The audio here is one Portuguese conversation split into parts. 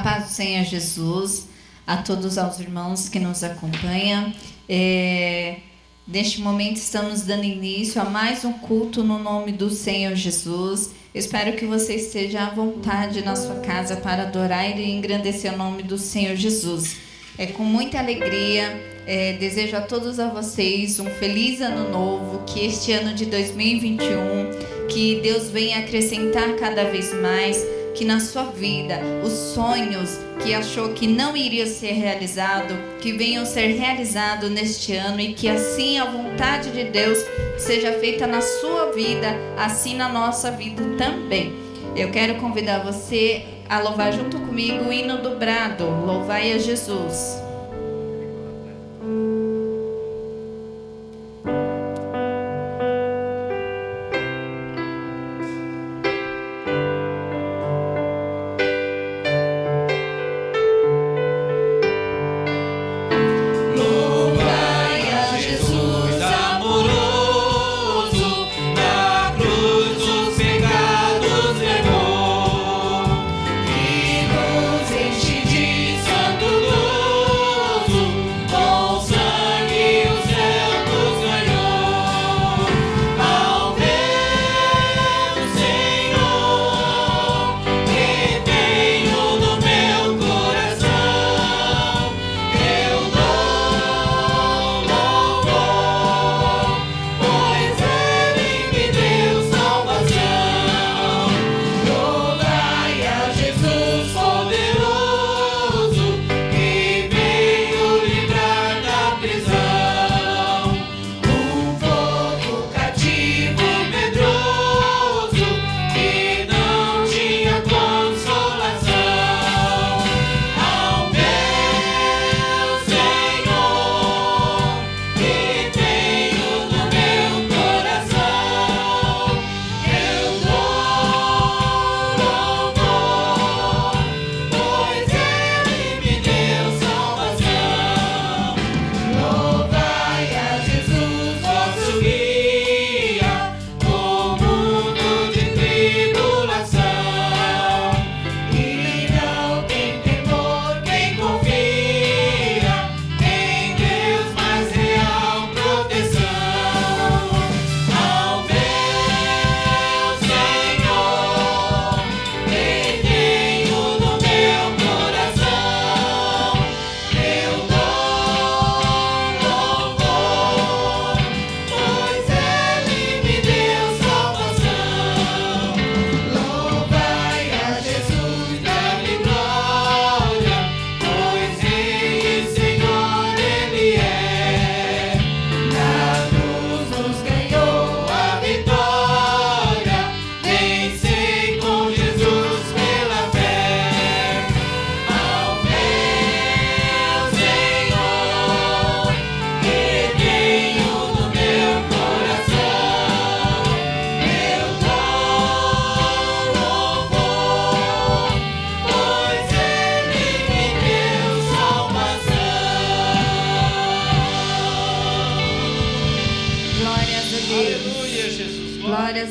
paz do Senhor Jesus, a todos os irmãos que nos acompanham. Neste momento estamos dando início a mais um culto no nome do Senhor Jesus. Espero que você esteja à vontade na sua casa para adorar e engrandecer o nome do Senhor Jesus. Com muita alegria, desejo a todos vocês um feliz ano novo, que este ano de 2021, que Deus venha acrescentar cada vez mais, que na sua vida os sonhos que achou que não iriam ser realizados, que venham ser realizados neste ano, e que assim a vontade de Deus seja feita na sua vida, assim na nossa vida também. Eu quero convidar você a louvar junto comigo o hino do brado, Louvai a Jesus.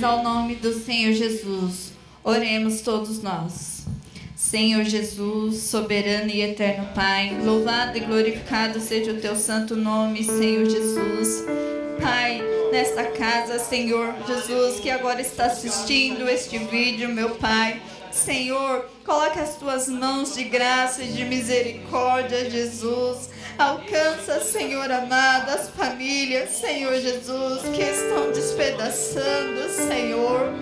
Ao nome do Senhor Jesus, oremos todos nós. Senhor Jesus, soberano e eterno Pai, louvado e glorificado seja o teu santo nome, Senhor Jesus. Pai, nesta casa, Senhor Jesus, que agora está assistindo este vídeo, meu Pai, Senhor, coloca as tuas mãos de graça e de misericórdia, Jesus. Alcança, Senhor amado, as famílias, Senhor Jesus, que estão despedaçando, Senhor.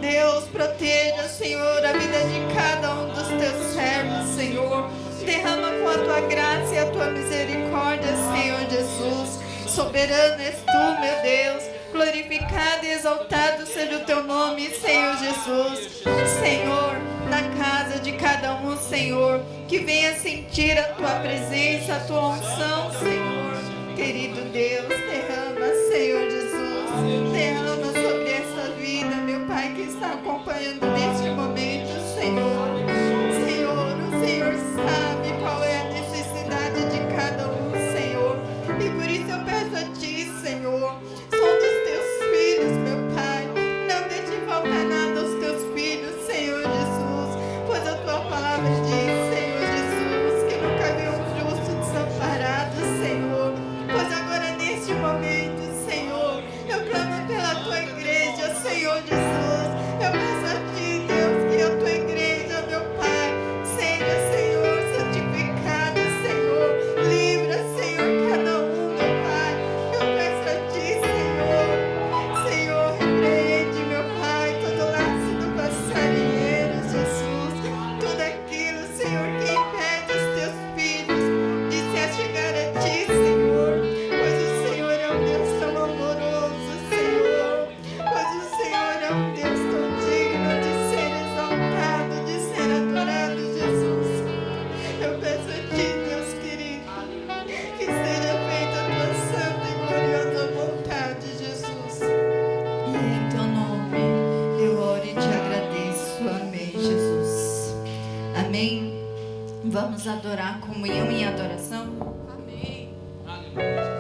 Deus, proteja, Senhor, a vida de cada um dos teus servos, Senhor. Derrama com a tua graça e a tua misericórdia, Senhor Jesus. Soberano és tu, meu Deus. Glorificado e exaltado seja o teu nome, Senhor Jesus. Senhor, na casa de cada um, Senhor, que venha sentir a tua presença, a tua unção, Senhor. Querido Deus, derrama, Senhor Jesus. Derrama sobre essa vida, meu Pai, que está acompanhando neste momento, Senhor. Senhor, o Senhor sabe qual é a necessidade de cada um, Senhor. E por isso eu peço a ti, Senhor, são dos teus filhos, meu Pai. Não deixe faltar nada aos teus filhos, Senhor Jesus, pois a tua palavra diz, Senhor adorar, comunhão e adoração? Amém. Aleluia.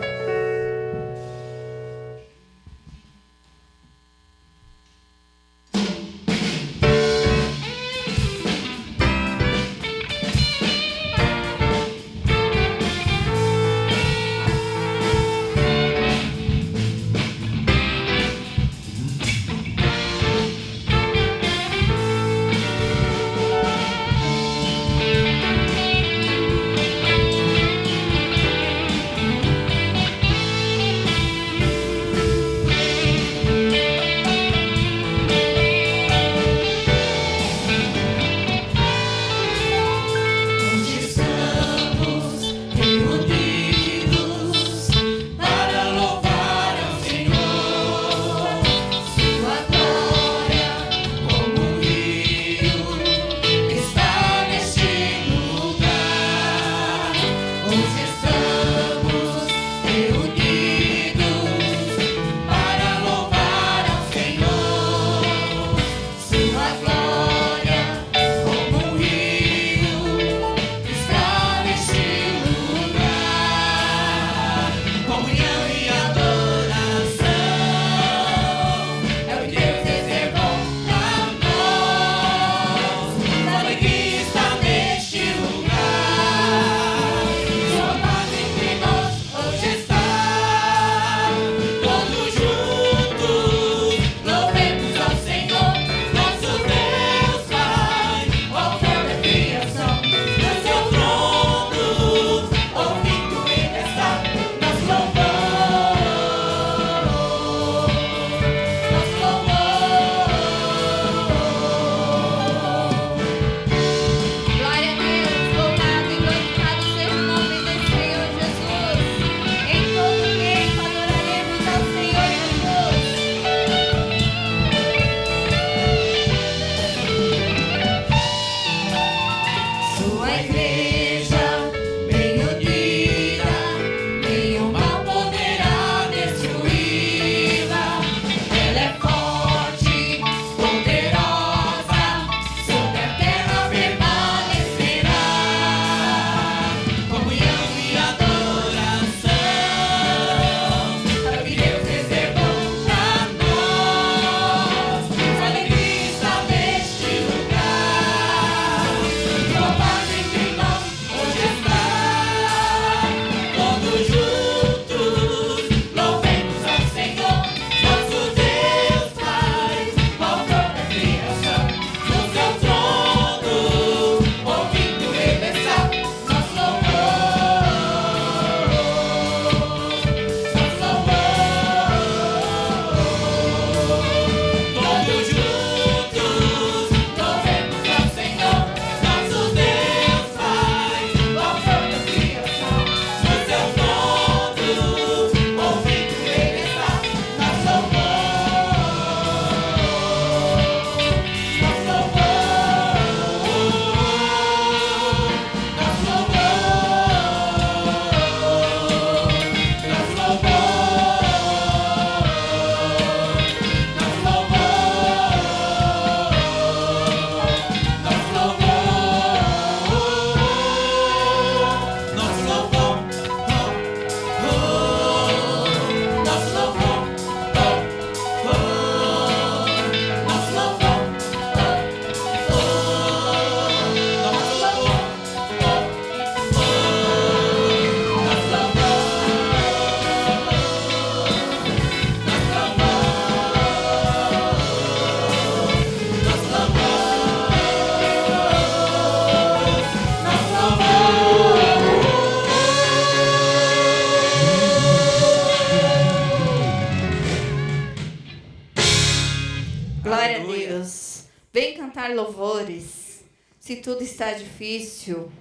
Glória a Deus. Vem cantar louvores. Se tudo está difícil,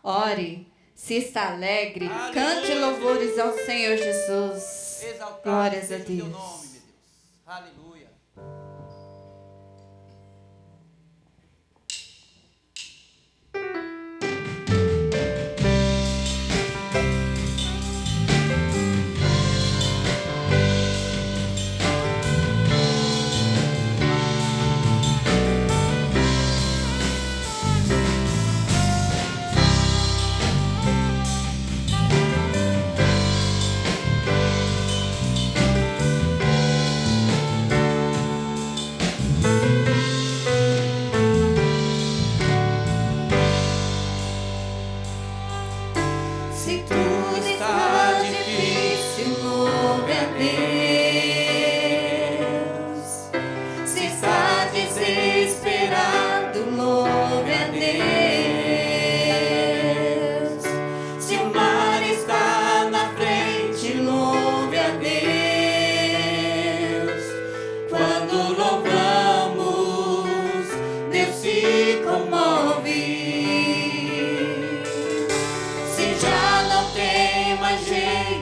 ore. Se está alegre, cante louvores ao Senhor Jesus. Exaltado Glórias a seja o teu Deus. nome, meu Deus. Aleluia.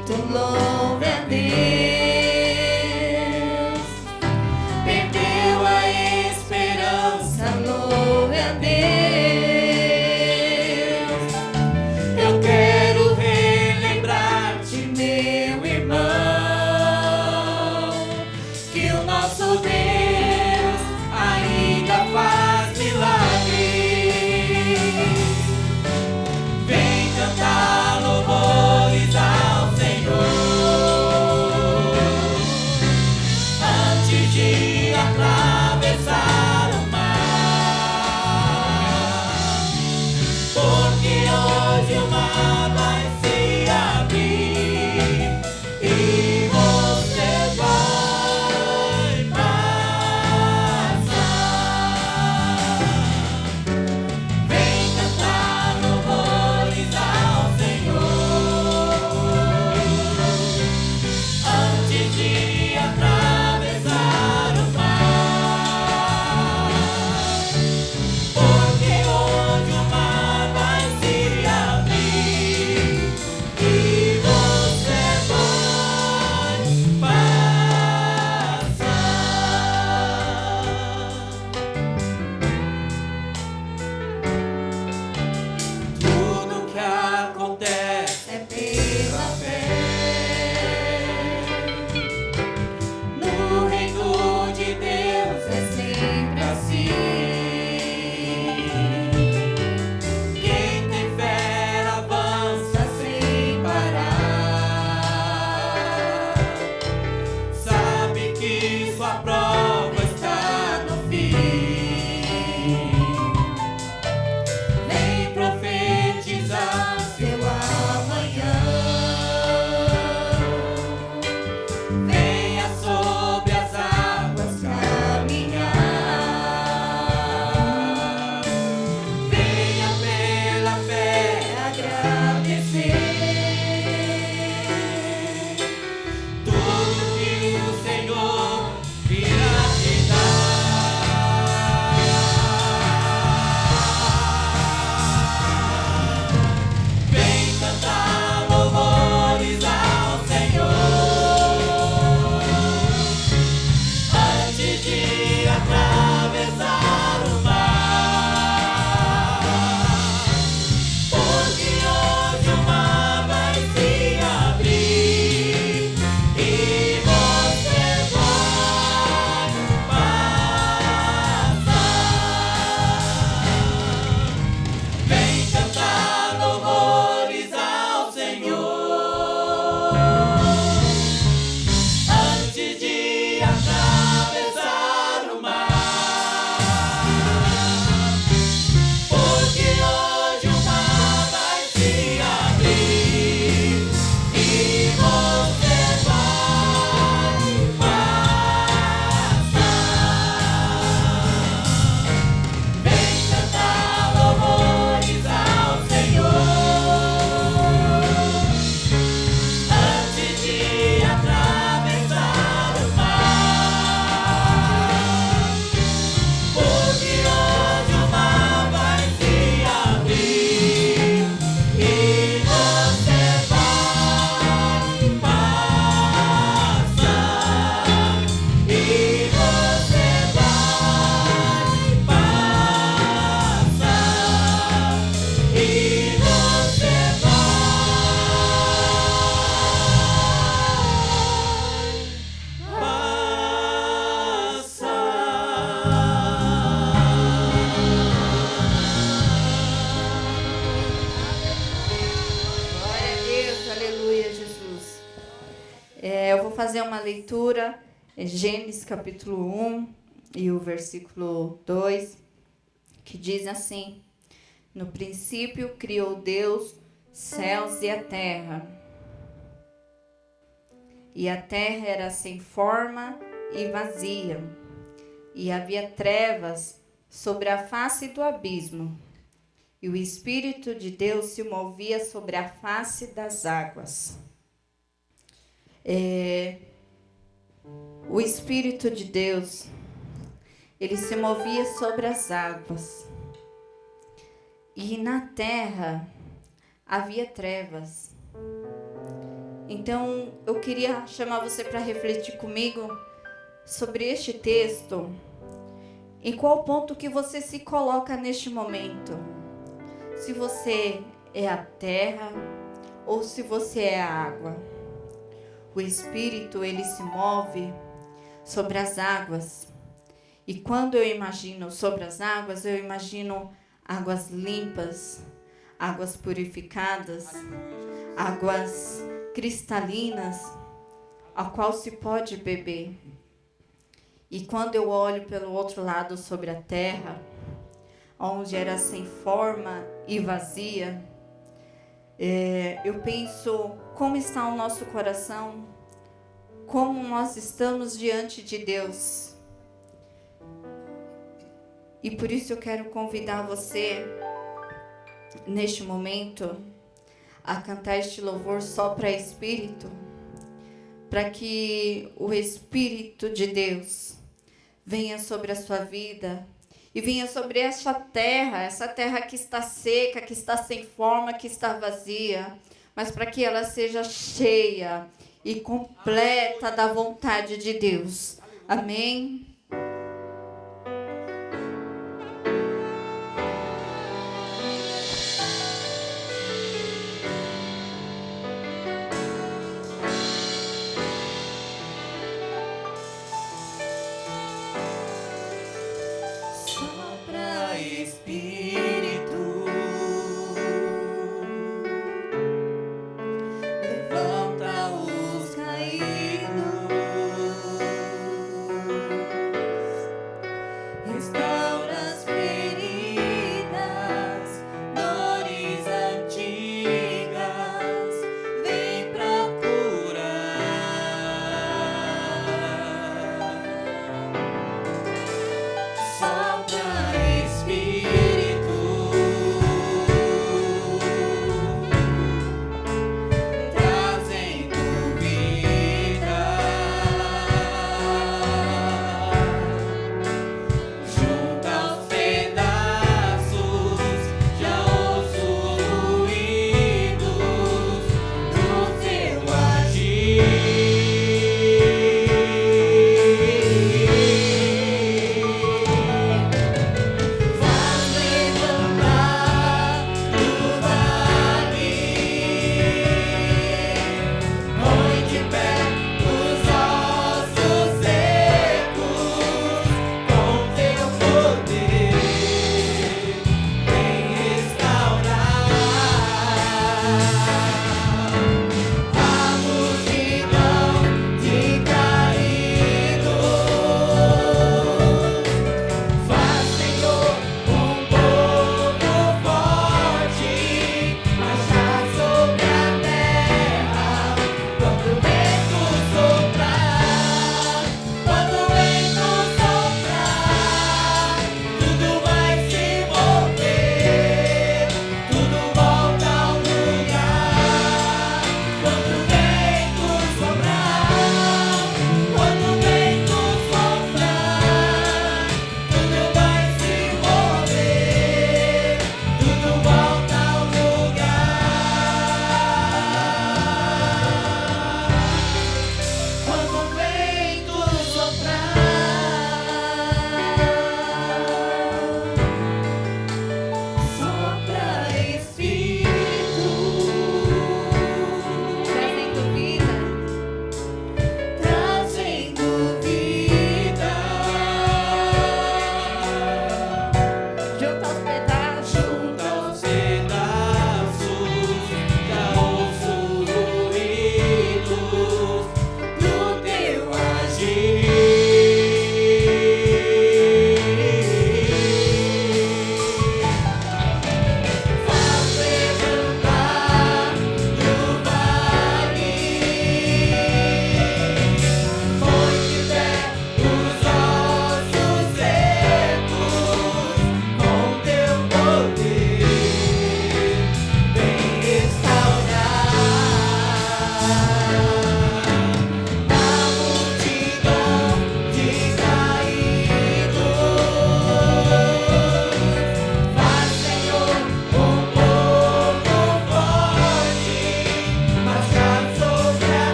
peito, louve a Deus. Perdeu a esperança, louve a Deus. Eu quero relembrar-te, meu irmão, que o nosso Deus ainda faz milagres. Vem cantar louvores ao Senhor antes de atravessar o mar, porque hoje o mar vai se abrir e você vai passar. Vem cantar louvores ao Senhor antes de atravessar o mar, porque hoje o mar vai se abrir e você vai passar. Tudo que acontece é pela fé. No reino de Deus é sempre assim. Quem tem fé avança sem parar. Sabe que sua prova está no fim. Vem profetizar seu amanhã. Venha sobre as águas caminhar. Venha pela fé agradecer tudo que o Senhor virá te dar. Vem cantar louvores ao Senhor antes de atravessar o mar, porque hoje o mar vai se abrir e você vai passar. Vem cantar louvores ao Senhor antes de atravessar o mar, porque hoje o mar vai se abrir e você vai passar. Vem cantar louvores ao Senhor antes de atravessar o mar, porque hoje o mar vai se abrir e você vai passar. E você vai passar. E você Glória a Deus, aleluia, Jesus. Eu vou fazer uma leitura, Gênesis capítulo 1 e o versículo 2, que diz assim: No princípio criou Deus céus e a terra era sem forma e vazia, e havia trevas sobre a face do abismo, e o Espírito de Deus se movia sobre a face das águas. O Espírito de Deus, ele se movia sobre as águas. E na terra havia trevas. Então, eu queria chamar você para refletir comigo sobre este texto. Em qual ponto que você se coloca neste momento? Se você é a terra ou se você é a água. O Espírito, ele se move sobre as águas. E quando eu imagino sobre as águas, eu imagino águas limpas, águas purificadas, águas cristalinas, a qual se pode beber. E quando eu olho pelo outro lado sobre a terra, onde era sem forma e vazia, eu penso como está o nosso coração, como nós estamos diante de Deus. E por isso eu quero convidar você, neste momento, a cantar este louvor só para Espírito, para que o Espírito de Deus venha sobre a sua vida e venha sobre essa terra que está seca, que está sem forma, que está vazia, mas para que ela seja cheia e completa da vontade de Deus. Amém? Levanta os caídos.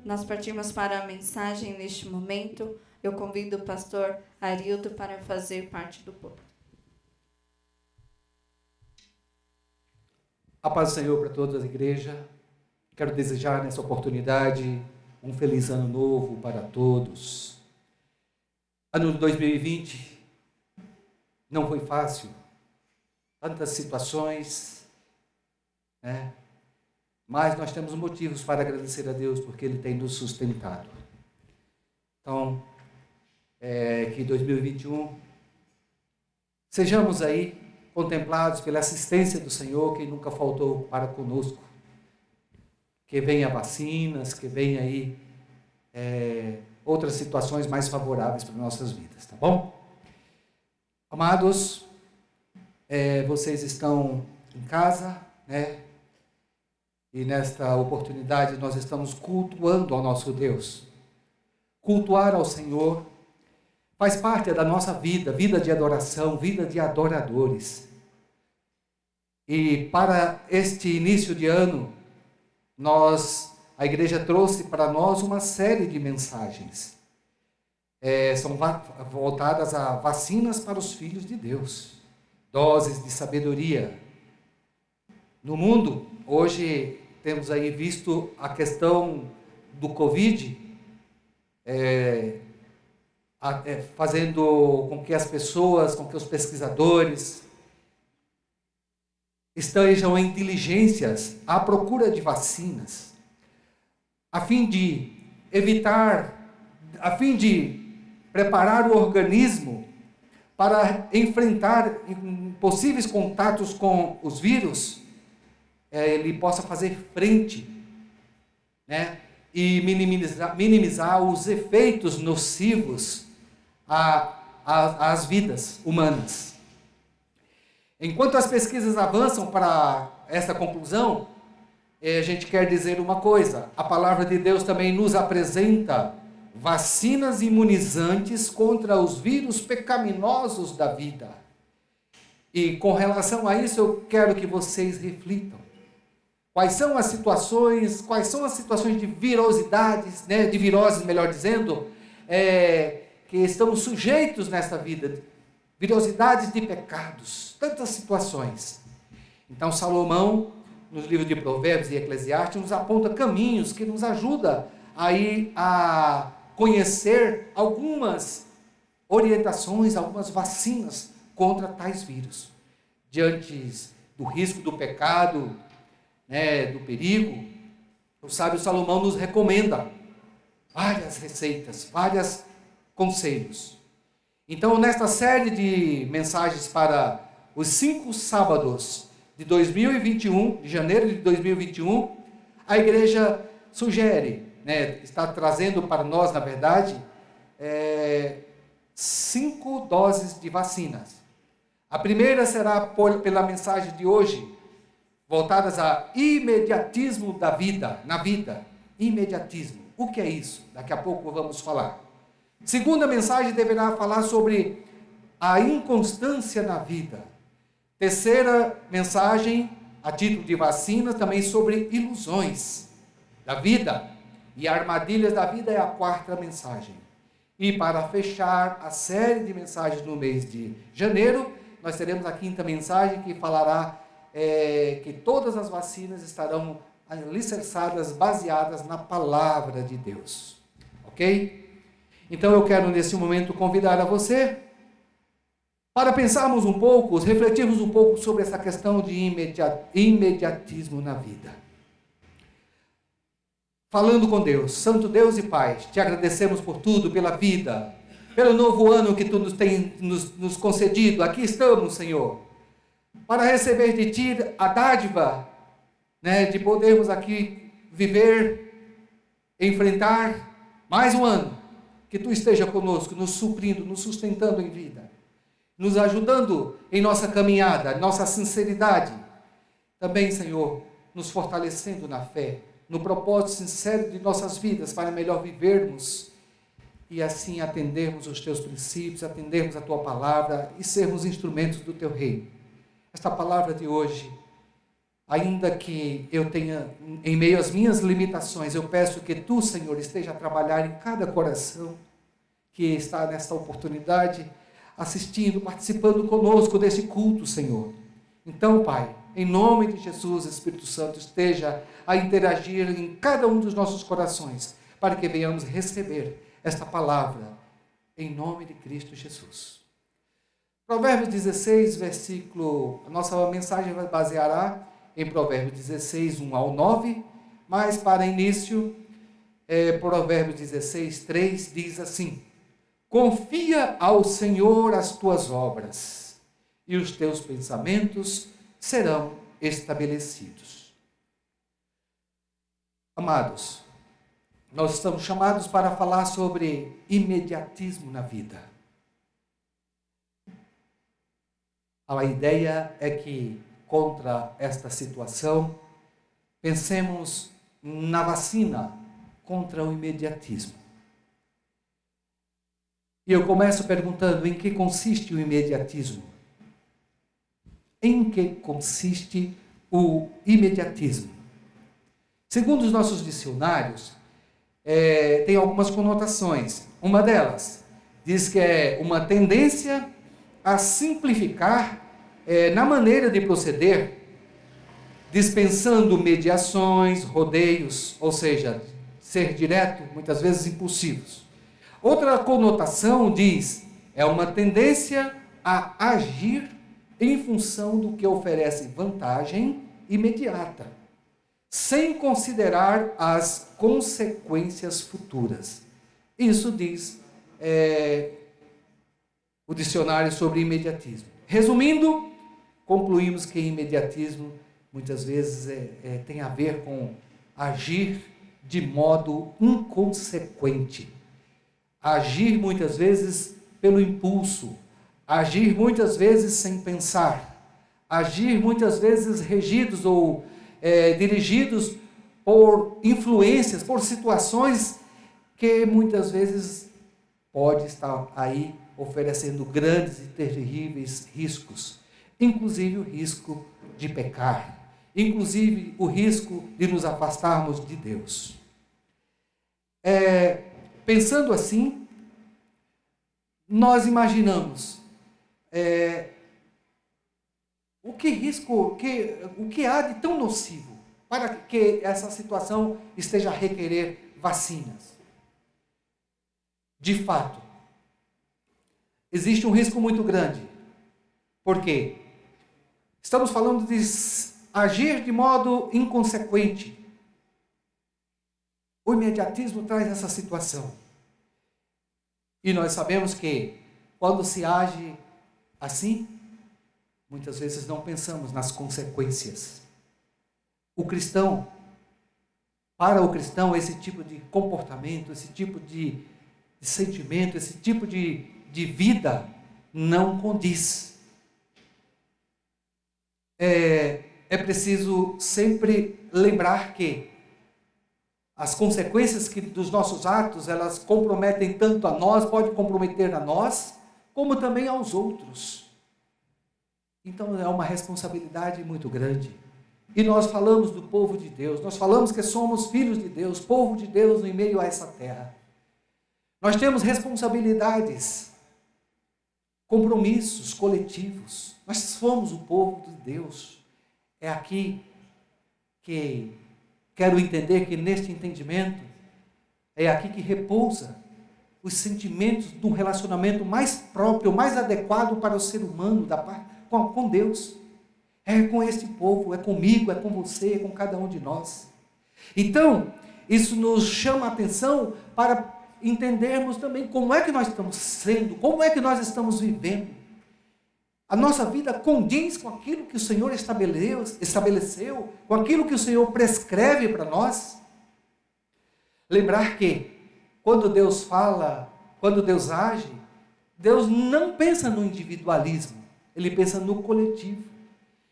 Nós partimos para a mensagem neste momento. Eu convido o pastor Arildo para fazer parte do povo. A paz do Senhor para toda a igreja. Quero desejar nessa oportunidade um feliz ano novo para todos. Ano de 2020 não foi fácil. Tantas situações, né? Mas nós temos motivos para agradecer a Deus porque Ele tem nos sustentado. Então, que 2021 sejamos aí contemplados pela assistência do Senhor que nunca faltou para conosco. Que venha vacinas, que venha aí outras situações mais favoráveis para nossas vidas, tá bom? Amados, vocês estão em casa, né? E nesta oportunidade nós estamos cultuando ao nosso Deus. Cultuar ao Senhor faz parte da nossa vida, vida de adoração, vida de adoradores. E para este início de ano, a igreja trouxe para nós uma série de mensagens. São voltadas a vacinas para os filhos de Deus, doses de sabedoria. No mundo, hoje, temos aí visto a questão do Covid, fazendo com que as pessoas, com que os pesquisadores estejam em diligências à procura de vacinas, a fim de preparar o organismo para enfrentar possíveis contatos com os vírus, ele possa fazer frente, né, e minimizar os efeitos nocivos às vidas humanas. Enquanto as pesquisas avançam para essa conclusão, a gente quer dizer uma coisa: a palavra de Deus também nos apresenta vacinas imunizantes contra os vírus pecaminosos da vida. E com relação a isso, eu quero que vocês reflitam. Quais são as situações de virosidades, né, de viroses, melhor dizendo, que estamos sujeitos nesta vida, virosidades de pecados, tantas situações. Então Salomão, nos livros de Provérbios e Eclesiastes, nos aponta caminhos que nos ajudam aí a conhecer algumas orientações, algumas vacinas contra tais vírus. Diante do risco do pecado, do perigo, o sábio Salomão nos recomenda várias receitas, vários conselhos. Então, nesta série de mensagens para os 5 sábados de 2021, de janeiro de 2021, a igreja sugere, está trazendo para nós, na verdade, 5 doses de vacinas. A primeira será pela mensagem de hoje, voltadas a imediatismo da vida, na vida. Imediatismo. O que é isso? Daqui a pouco vamos falar. Segunda mensagem deverá falar sobre a inconstância na vida. Terceira mensagem, a título de vacina, também sobre ilusões da vida. E armadilhas da vida é a quarta mensagem. E para fechar a série de mensagens no mês de janeiro, nós teremos a quinta mensagem que falará que todas as vacinas estarão alicerçadas, baseadas na palavra de Deus. Ok? Então eu quero nesse momento convidar a você para pensarmos um pouco, refletirmos um pouco sobre essa questão de imediatismo na vida. Falando com Deus, Santo Deus e Pai, te agradecemos por tudo, pela vida, pelo novo ano que tu nos tem nos concedido. Aqui estamos, Senhor, para receber de Ti a dádiva, de podermos aqui viver, enfrentar mais um ano. Que Tu esteja conosco, nos suprindo, nos sustentando em vida, nos ajudando em nossa caminhada, nossa sinceridade. Também, Senhor, nos fortalecendo na fé, no propósito sincero de nossas vidas, para melhor vivermos e assim atendermos os Teus princípios, atendermos a Tua palavra e sermos instrumentos do Teu reino. Esta palavra de hoje, ainda que eu tenha, em meio às minhas limitações, eu peço que Tu, Senhor, esteja a trabalhar em cada coração que está nesta oportunidade, assistindo, participando conosco desse culto, Senhor. Então, Pai, em nome de Jesus, Espírito Santo, esteja a interagir em cada um dos nossos corações, para que venhamos receber esta palavra, em nome de Cristo Jesus. Provérbios 16, versículo, a nossa mensagem vai baseará em Provérbios 16, 1 ao 9, mas para início, Provérbios 16, 3 diz assim: confia ao Senhor as tuas obras, e os teus pensamentos serão estabelecidos. Amados, nós estamos chamados para falar sobre imediatismo na vida. A ideia é que, contra esta situação, pensemos na vacina contra o imediatismo. E eu começo perguntando: em que consiste o imediatismo? Em que consiste o imediatismo? Segundo os nossos dicionários, tem algumas conotações. Uma delas diz que é uma tendência a simplificar na maneira de proceder, dispensando mediações, rodeios, ou seja, ser direto, muitas vezes impulsivos. Outra conotação diz, é uma tendência a agir em função do que oferece vantagem imediata, sem considerar as consequências futuras. Isso diz o dicionário sobre imediatismo. Resumindo, concluímos que imediatismo muitas vezes tem a ver com agir de modo inconsequente, agir muitas vezes pelo impulso, agir muitas vezes sem pensar, agir muitas vezes regidos ou dirigidos por influências, por situações que muitas vezes pode estar aí oferecendo grandes e terríveis riscos, inclusive o risco de pecar, inclusive o risco de nos afastarmos de Deus. Pensando assim, nós imaginamos o que há de tão nocivo para que essa situação esteja a requerer vacinas. De fato, existe um risco muito grande. Por quê? Estamos falando de agir de modo inconsequente. O imediatismo traz essa situação. E nós sabemos que, quando se age assim, muitas vezes não pensamos nas consequências. Para o cristão, esse tipo de comportamento, esse tipo de sentimento, esse tipo de vida não condiz. É preciso sempre lembrar que as consequências dos nossos atos, elas comprometem tanto a nós, pode comprometer a nós, como também aos outros. Então é uma responsabilidade muito grande. E nós falamos do povo de Deus, nós falamos que somos filhos de Deus, povo de Deus em meio a essa terra. Nós temos responsabilidades, compromissos coletivos. Nós somos o povo de Deus. É aqui que quero entender que neste entendimento, é aqui que repousa os sentimentos de um relacionamento mais próprio, mais adequado para o ser humano, com Deus. É com este povo, é comigo, é com você, é com cada um de nós. Então, isso nos chama a atenção para entendermos também como é que nós estamos sendo, como é que nós estamos vivendo. A nossa vida condiz com aquilo que o Senhor estabeleceu, com aquilo que o Senhor prescreve para nós. Lembrar que, quando Deus fala, quando Deus age, Deus não pensa no individualismo, Ele pensa no coletivo.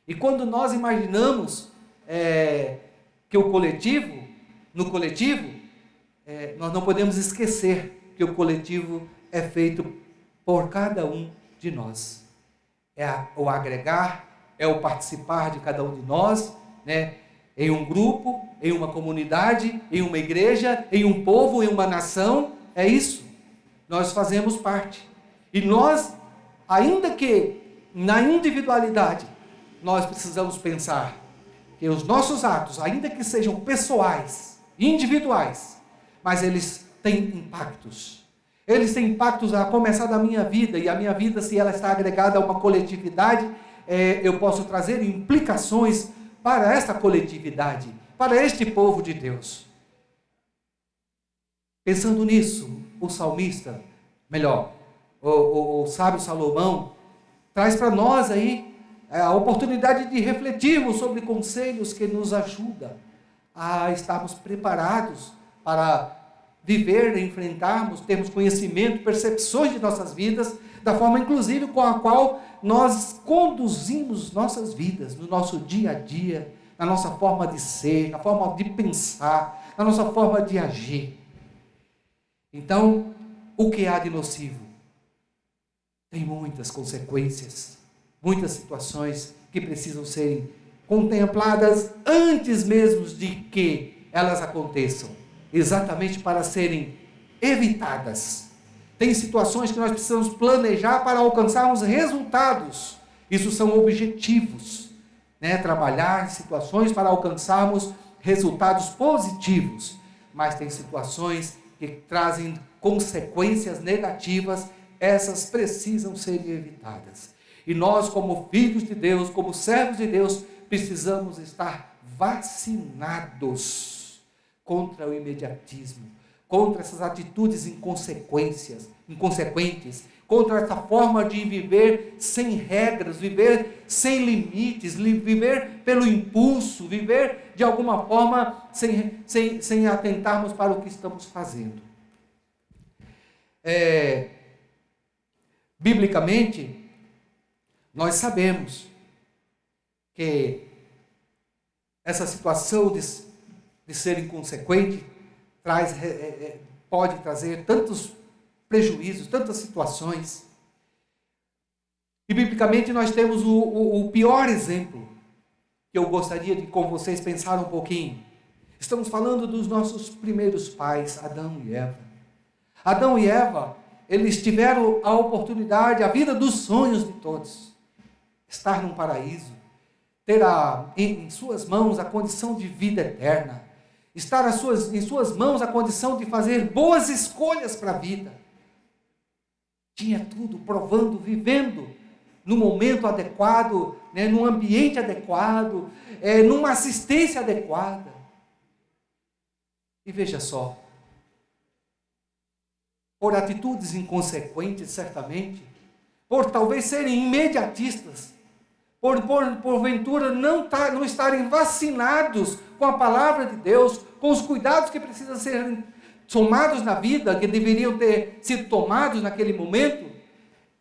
E quando nós imaginamos que no coletivo, nós não podemos esquecer que o coletivo é feito por cada um de nós. É o agregar, é o participar de cada um de nós, né? Em um grupo, em uma comunidade, em uma igreja, em um povo, em uma nação. É isso. Nós fazemos parte. E nós, ainda que na individualidade, nós precisamos pensar que os nossos atos, ainda que sejam pessoais, individuais, mas eles têm impactos. Eles têm impactos a começar da minha vida, e a minha vida, se ela está agregada a uma coletividade, eu posso trazer implicações para esta coletividade, para este povo de Deus. Pensando nisso, o salmista, melhor, o sábio Salomão, traz para nós aí a oportunidade de refletirmos sobre conselhos que nos ajudam a estarmos preparados para viver, enfrentarmos, termos conhecimento, percepções de nossas vidas, da forma inclusive com a qual nós conduzimos nossas vidas, no nosso dia a dia, na nossa forma de ser, na forma de pensar, na nossa forma de agir. Então, o que há de nocivo? Tem muitas consequências, muitas situações que precisam serem contempladas antes mesmo de que elas aconteçam, exatamente para serem evitadas. Tem situações que nós precisamos planejar para alcançarmos resultados. Isso são objetivos, né? Trabalhar em situações para alcançarmos resultados positivos. Mas tem situações que trazem consequências negativas, essas precisam ser evitadas. E nós, como filhos de Deus, como servos de Deus, precisamos estar vacinados contra o imediatismo, contra essas atitudes inconsequentes, contra essa forma de viver sem regras, viver sem limites, viver pelo impulso, viver de alguma forma sem atentarmos para o que estamos fazendo. Biblicamente, nós sabemos que essa situação de ser inconsequente pode trazer tantos prejuízos, tantas situações. E biblicamente nós temos o pior exemplo, que eu gostaria de com vocês pensar um pouquinho. Estamos falando dos nossos primeiros pais, Adão e Eva. Adão e Eva, eles tiveram a oportunidade, a vida dos sonhos de todos. Estar num paraíso, ter em suas mãos a condição de vida eterna, estar em suas mãos a condição de fazer boas escolhas para a vida. Tinha tudo, provando, vivendo no momento adequado, né, num ambiente adequado, numa assistência adequada. E veja só, por atitudes inconsequentes, certamente, por talvez serem imediatistas, porventura não estarem vacinados com a palavra de Deus, com os cuidados que precisam ser tomados na vida, que deveriam ter sido tomados naquele momento,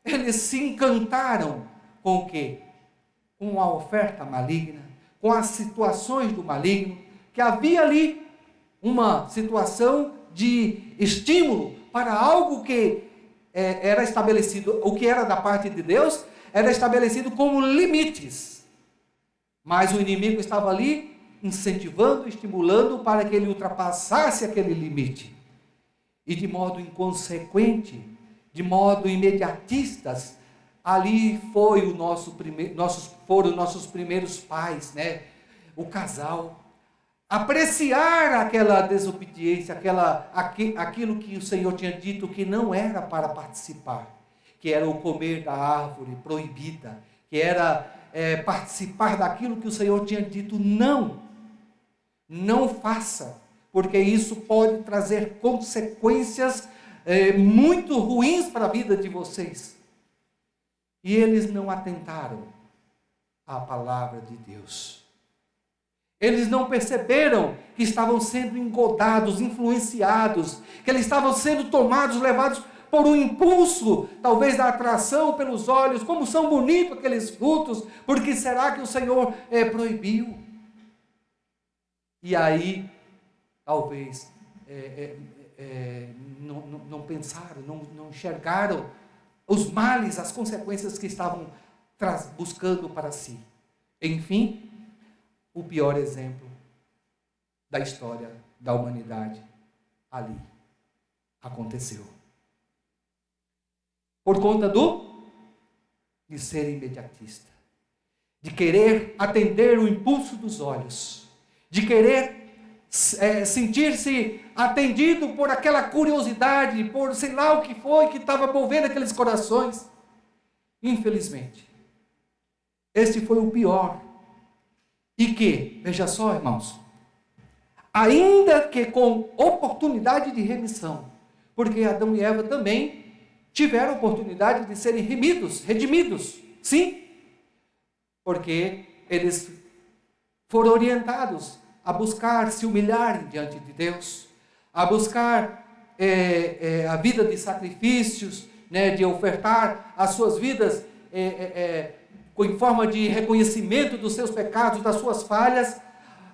eles se encantaram com o quê? Com a oferta maligna, com as situações do maligno, que havia ali uma situação de estímulo para algo que era estabelecido, o que era da parte de Deus, era estabelecido como limites, mas o inimigo estava ali incentivando, estimulando para que ele ultrapassasse aquele limite, e de modo inconsequente, de modo imediatistas, ali foram nossos primeiros pais, né? O casal, apreciar aquela desobediência, aquilo que o Senhor tinha dito que não era para participar, que era o comer da árvore proibida, que era participar daquilo que o Senhor tinha dito, não faça, porque isso pode trazer consequências muito ruins para a vida de vocês. E eles não atentaram à palavra de Deus. Eles não perceberam que estavam sendo engodados, influenciados, que eles estavam sendo tomados, levados por um impulso, talvez da atração pelos olhos. Como são bonitos aqueles frutos, porque será que o Senhor proibiu? E aí, talvez, não pensaram, não enxergaram os males, as consequências que estavam buscando para si. Enfim, o pior exemplo da história da humanidade ali aconteceu. Por conta de ser imediatista, de querer atender o impulso dos olhos, de querer sentir-se atendido por aquela curiosidade, por sei lá o que foi que estava movendo aqueles corações. Infelizmente, este foi o pior. E que, veja só, irmãos, ainda que com oportunidade de remissão, porque Adão e Eva também tiveram oportunidade de serem redimidos, sim, porque eles foram orientados a buscar se humilharem diante de Deus, a buscar a vida de sacrifícios, né, de ofertar as suas vidas em forma de reconhecimento dos seus pecados, das suas falhas,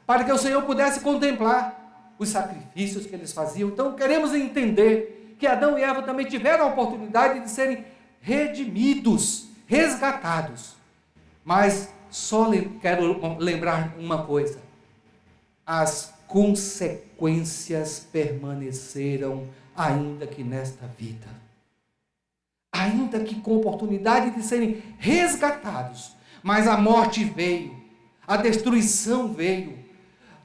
para que o Senhor pudesse contemplar os sacrifícios que eles faziam. Então queremos entender que Adão e Eva também tiveram a oportunidade de serem redimidos, resgatados. Mas só quero lembrar uma coisa: as consequências permaneceram ainda que nesta vida. Ainda que com oportunidade de serem resgatados, mas a morte veio, a destruição veio,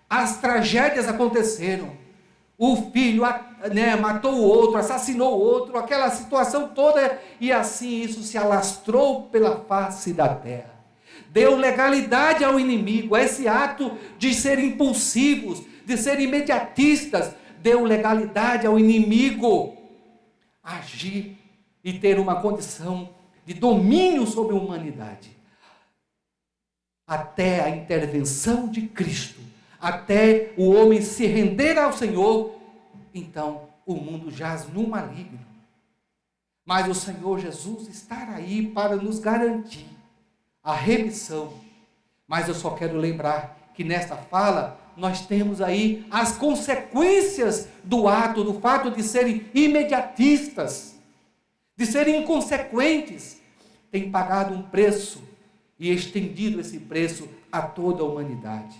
as tragédias aconteceram, o filho matou o outro, assassinou o outro, aquela situação toda, e assim isso se alastrou pela face da terra. Deu legalidade ao inimigo, a esse ato de ser impulsivos, de ser imediatistas, deu legalidade ao inimigo agir e ter uma condição de domínio sobre a humanidade. Até a intervenção de Cristo, até o homem se render ao Senhor, então o mundo jaz no maligno. Mas o Senhor Jesus está aí para nos garantir a remissão. Mas eu só quero lembrar que nesta fala nós temos aí as consequências do fato de serem imediatistas, de serem inconsequentes. Tem pagado um preço e estendido esse preço a toda a humanidade.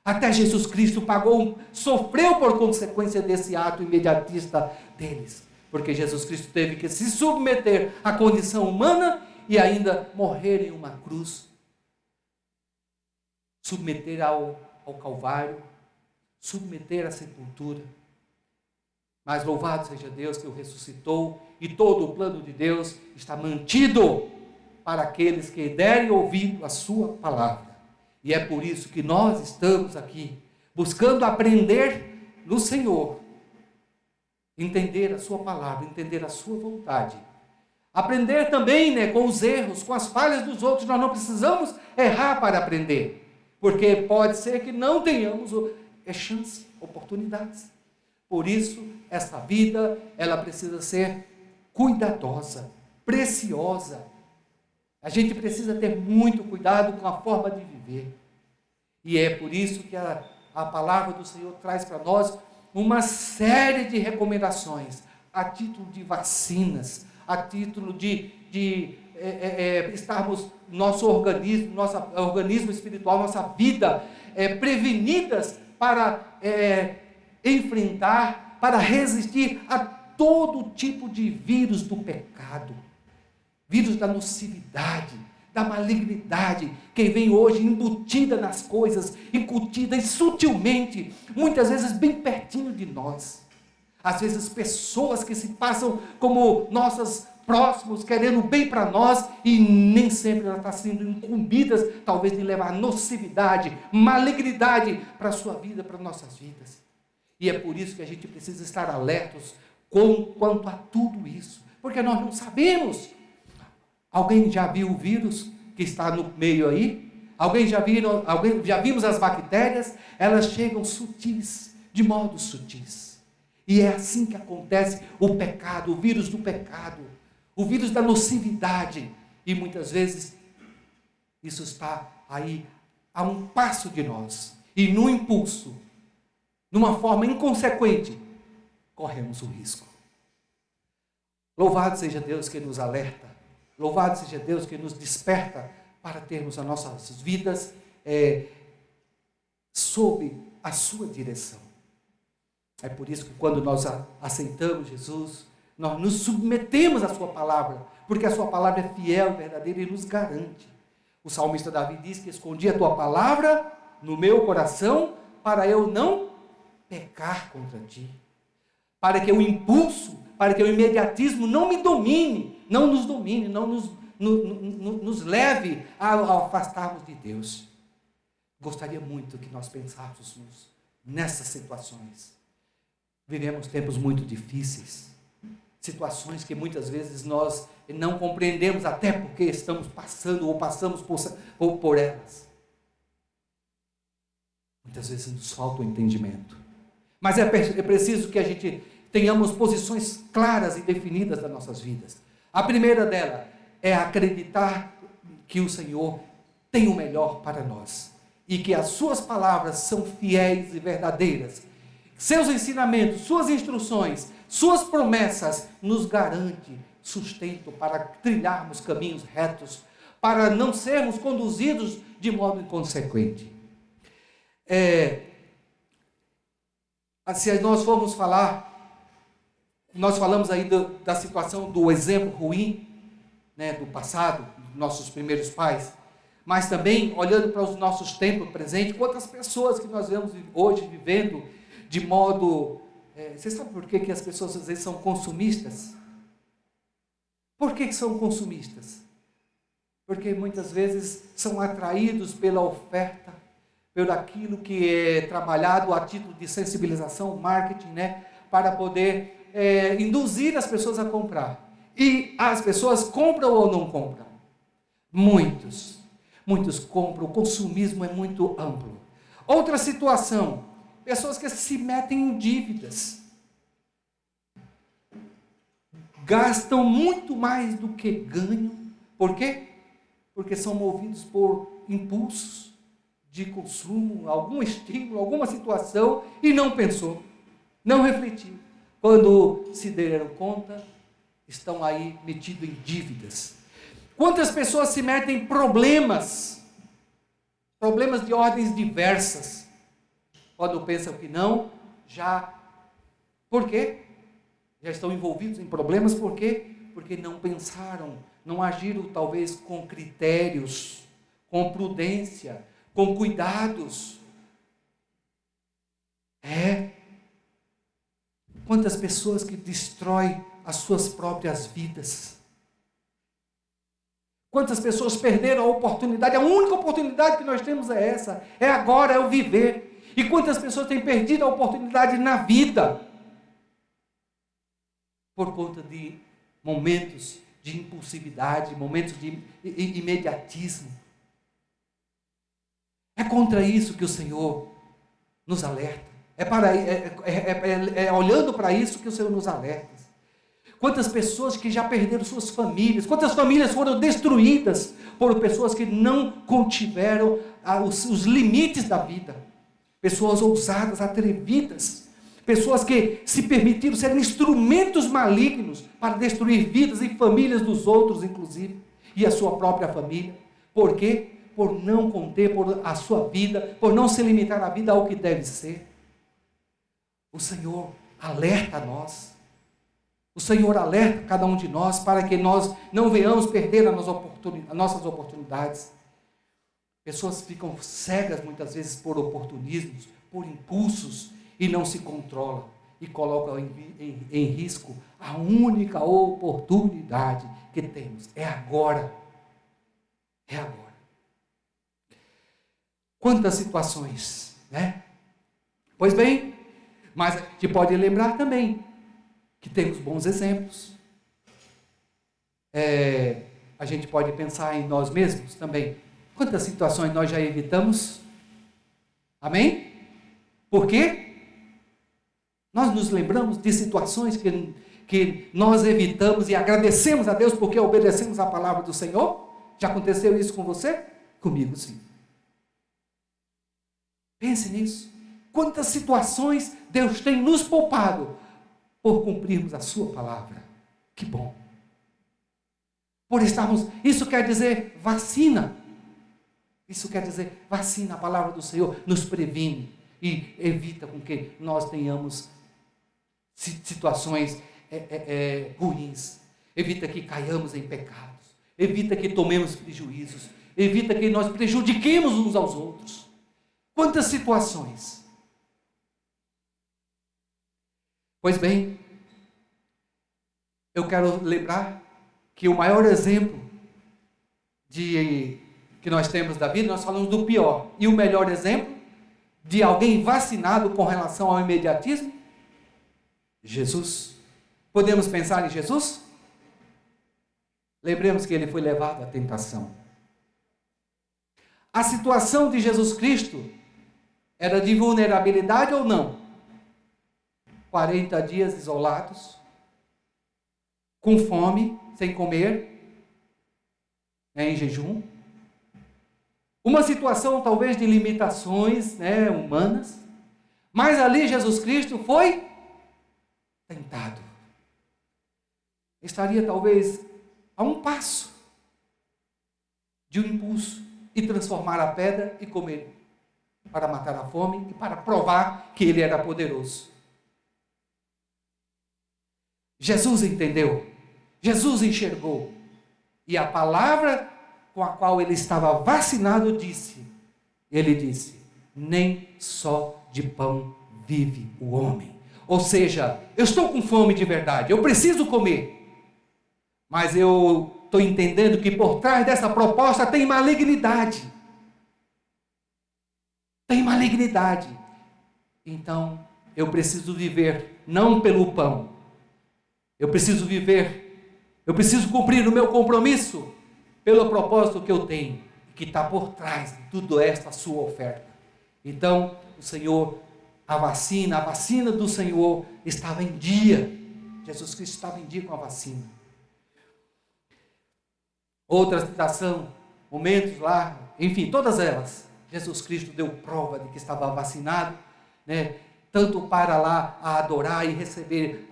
Até Jesus Cristo sofreu por consequência desse ato imediatista deles, porque Jesus Cristo teve que se submeter à condição humana e ainda morrer em uma cruz, submeter ao Calvário, submeter à sepultura. Mas louvado seja Deus que o ressuscitou, e todo o plano de Deus está mantido para aqueles que derem ouvido à sua palavra. E é por isso que nós estamos aqui, buscando aprender no Senhor, entender a sua palavra, entender a sua vontade. Aprender também, com os erros, com as falhas dos outros. Nós não precisamos errar para aprender, porque pode ser que não tenhamos chance, oportunidades. Por isso, essa vida, ela precisa ser cuidadosa, preciosa. A gente precisa ter muito cuidado com a forma de viver. E é por isso que a palavra do Senhor traz para nós uma série de recomendações, a título de vacinas, a título de estarmos, nosso organismo espiritual, nossa vida, prevenidas para enfrentar, para resistir a todo tipo de vírus do pecado, vírus da nocividade, da malignidade, que vem hoje embutida nas coisas, incutida sutilmente, muitas vezes bem pertinho de nós. Às vezes pessoas que se passam como nossos próximos, querendo bem para nós, e nem sempre elas estão sendo incumbidas, talvez, de levar nocividade, malignidade para a sua vida, para nossas vidas. E é por isso que a gente precisa estar alertos quanto a tudo isso, porque nós não sabemos. Alguém já viu o vírus que está no meio aí? Já vimos as bactérias? Elas chegam sutis, de modo sutis. E é assim que acontece o pecado, o vírus do pecado, o vírus da nocividade. E muitas vezes isso está aí a um passo de nós. E no impulso, numa forma inconsequente, corremos o risco. Louvado seja Deus que nos alerta. Louvado seja Deus que nos desperta para termos as nossas vidas sob a sua direção. É por isso que quando nós aceitamos Jesus, nós nos submetemos à sua palavra, porque a sua palavra é fiel, verdadeira e nos garante. O salmista Davi diz que escondi a tua palavra no meu coração para eu não pecar contra ti. Para que o impulso, para que o imediatismo não me domine, não nos domine, não nos leve a afastarmos de Deus. Gostaria muito que nós pensássemos nessas situações. Vivemos tempos muito difíceis, situações que muitas vezes nós não compreendemos, até porque estamos passando ou passamos por elas. Muitas vezes nos falta o entendimento. Mas é preciso que a gente tenhamos posições claras e definidas das nossas vidas. A primeira dela é acreditar que o Senhor tem o melhor para nós e que as suas palavras são fiéis e verdadeiras. Seus ensinamentos, suas instruções, suas promessas nos garantem sustento para trilharmos caminhos retos, para não sermos conduzidos de modo inconsequente. Se nós formos falar, nós falamos aí da situação do exemplo ruim, né, do passado, dos nossos primeiros pais, mas também olhando para os nossos tempos presentes, quantas pessoas que nós vemos hoje vivendo de modo... Você sabe por que as pessoas às vezes são consumistas? Por que são consumistas? Porque muitas vezes são atraídos pela oferta, pelo aquilo que é trabalhado a título de sensibilização, marketing, né, para poder induzir as pessoas a comprar. E as pessoas compram ou não compram? Muitos compram. O consumismo é muito amplo. Outra situação, pessoas que se metem em dívidas. Gastam muito mais do que ganham. Por quê? Porque são movidos por impulsos de consumo, algum estímulo, alguma situação, e não pensou, não refletiu. Quando se deram conta, estão aí metidos em dívidas. Quantas pessoas se metem em problemas de ordens diversas, quando pensam que não, já... Por quê? Já estão envolvidos em problemas, por quê? Porque não pensaram, não agiram talvez com critérios, com prudência, com cuidados. Quantas pessoas que destroem as suas próprias vidas. Quantas pessoas perderam a oportunidade, a única oportunidade que nós temos é essa, é agora, é o viver. E quantas pessoas têm perdido a oportunidade na vida, por conta de momentos de impulsividade, momentos de imediatismo. É contra isso que o Senhor nos alerta. É olhando para isso que o Senhor nos alerta. Quantas pessoas que já perderam suas famílias, quantas famílias foram destruídas por pessoas que não contiveram os limites da vida. Pessoas ousadas, atrevidas, pessoas que se permitiram ser instrumentos malignos para destruir vidas e famílias dos outros, inclusive, e a sua própria família. Por quê? Por não conter a sua vida, por não se limitar a vida ao que deve ser. O Senhor alerta a nós. O Senhor alerta cada um de nós para que nós não venhamos perder as nossas oportunidades. Pessoas ficam cegas muitas vezes por oportunismos, por impulsos, e não se controlam e colocam em risco a única oportunidade que temos. É agora. É agora. Quantas situações, né? Pois bem, mas a gente pode lembrar também que temos bons exemplos. A gente pode pensar em nós mesmos também. Quantas situações nós já evitamos? Amém? Por quê? Nós nos lembramos de situações que nós evitamos e agradecemos a Deus porque obedecemos a palavra do Senhor? Já aconteceu isso com você? Comigo sim. Pense nisso. Quantas situações Deus tem nos poupado por cumprirmos a sua palavra. Que bom. Por estarmos, isso quer dizer vacina. Isso quer dizer, vacina, a palavra do Senhor nos previne e evita com que nós tenhamos situações ruins, evita que caiamos em pecados, evita que tomemos prejuízos, evita que nós prejudiquemos uns aos outros. Quantas situações! Pois bem, eu quero lembrar que o maior exemplo que nós temos da vida, nós falamos do pior, e o melhor exemplo de alguém vacinado com relação ao imediatismo, Jesus. Podemos pensar em Jesus? Lembremos que ele foi levado à tentação. A situação de Jesus Cristo era de vulnerabilidade ou não? 40 dias isolados, com fome, sem comer, em jejum. Uma situação talvez de limitações humanas, mas ali Jesus Cristo foi tentado. Estaria talvez a um passo de um impulso e transformar a pedra e comer, para matar a fome e para provar que ele era poderoso. Jesus entendeu, Jesus enxergou, e a palavra com a qual ele estava vacinado ele disse, nem só de pão vive o homem. Ou seja, eu estou com fome de verdade, eu preciso comer, mas eu estou entendendo que por trás dessa proposta tem malignidade. Tem malignidade. Então, eu preciso viver não pelo pão. Eu preciso cumprir o meu compromisso pelo propósito que eu tenho, que está por trás de tudo esta sua oferta. Então, o Senhor, a vacina do Senhor estava em dia. Jesus Cristo estava em dia com a vacina. Outra citação, momentos lá, enfim, todas elas, Jesus Cristo deu prova de que estava vacinado, tanto para lá a adorar e receber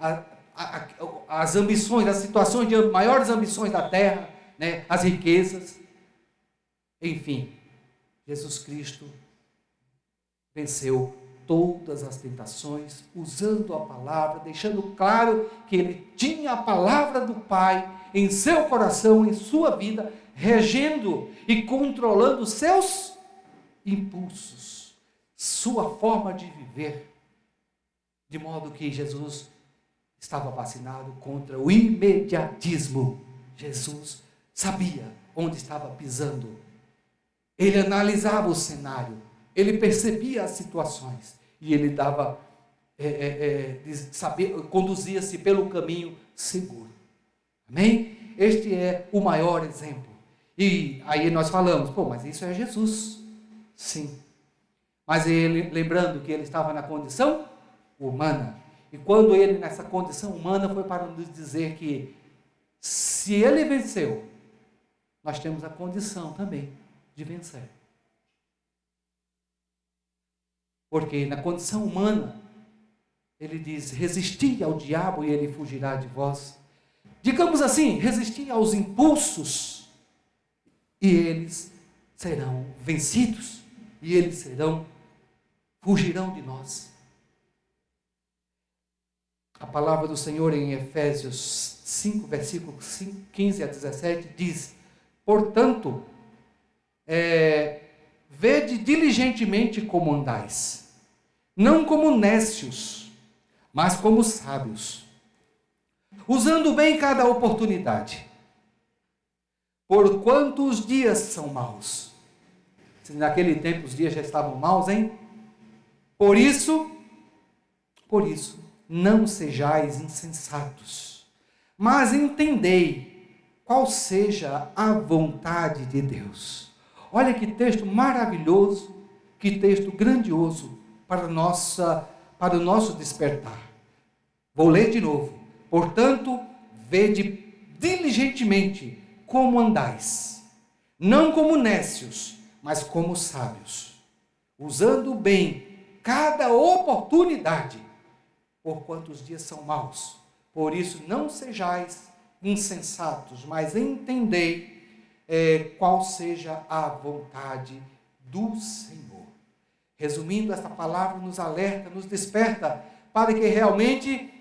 as ambições, as situações de maiores ambições da terra, as riquezas, enfim, Jesus Cristo venceu todas as tentações, usando a palavra, deixando claro que ele tinha a palavra do Pai em seu coração, em sua vida, regendo e controlando seus impulsos, sua forma de viver, de modo que Jesus estava vacinado contra o imediatismo. Jesus sabia onde estava pisando, ele analisava o cenário, ele percebia as situações, e ele conduzia-se pelo caminho seguro. Amém? Este é o maior exemplo. E aí nós falamos, mas isso é Jesus. Sim. Mas ele, lembrando que ele estava na condição humana. E quando ele, nessa condição humana, foi para nos dizer que se ele venceu, nós temos a condição também de vencer. Porque na condição humana, ele diz, resisti ao diabo e ele fugirá de vós. Digamos assim, resistir aos impulsos e eles serão vencidos e eles fugirão de nós. A palavra do Senhor em Efésios 5, versículos 15 a 17 diz, portanto, vede diligentemente como andais, não como nécios, mas como sábios, usando bem cada oportunidade, porquanto os dias são maus. Se naquele tempo os dias já estavam maus, hein? Por isso, não sejais insensatos, mas entendei qual seja a vontade de Deus. Olha que texto maravilhoso, que texto grandioso para o nosso despertar. Vou ler de novo. Portanto, vede diligentemente como andais, não como nécios, mas como sábios, usando bem cada oportunidade, porquanto os dias são maus. Por isso não sejais insensatos, mas entendei qual seja a vontade do Senhor. Resumindo, esta palavra nos alerta, nos desperta, para que realmente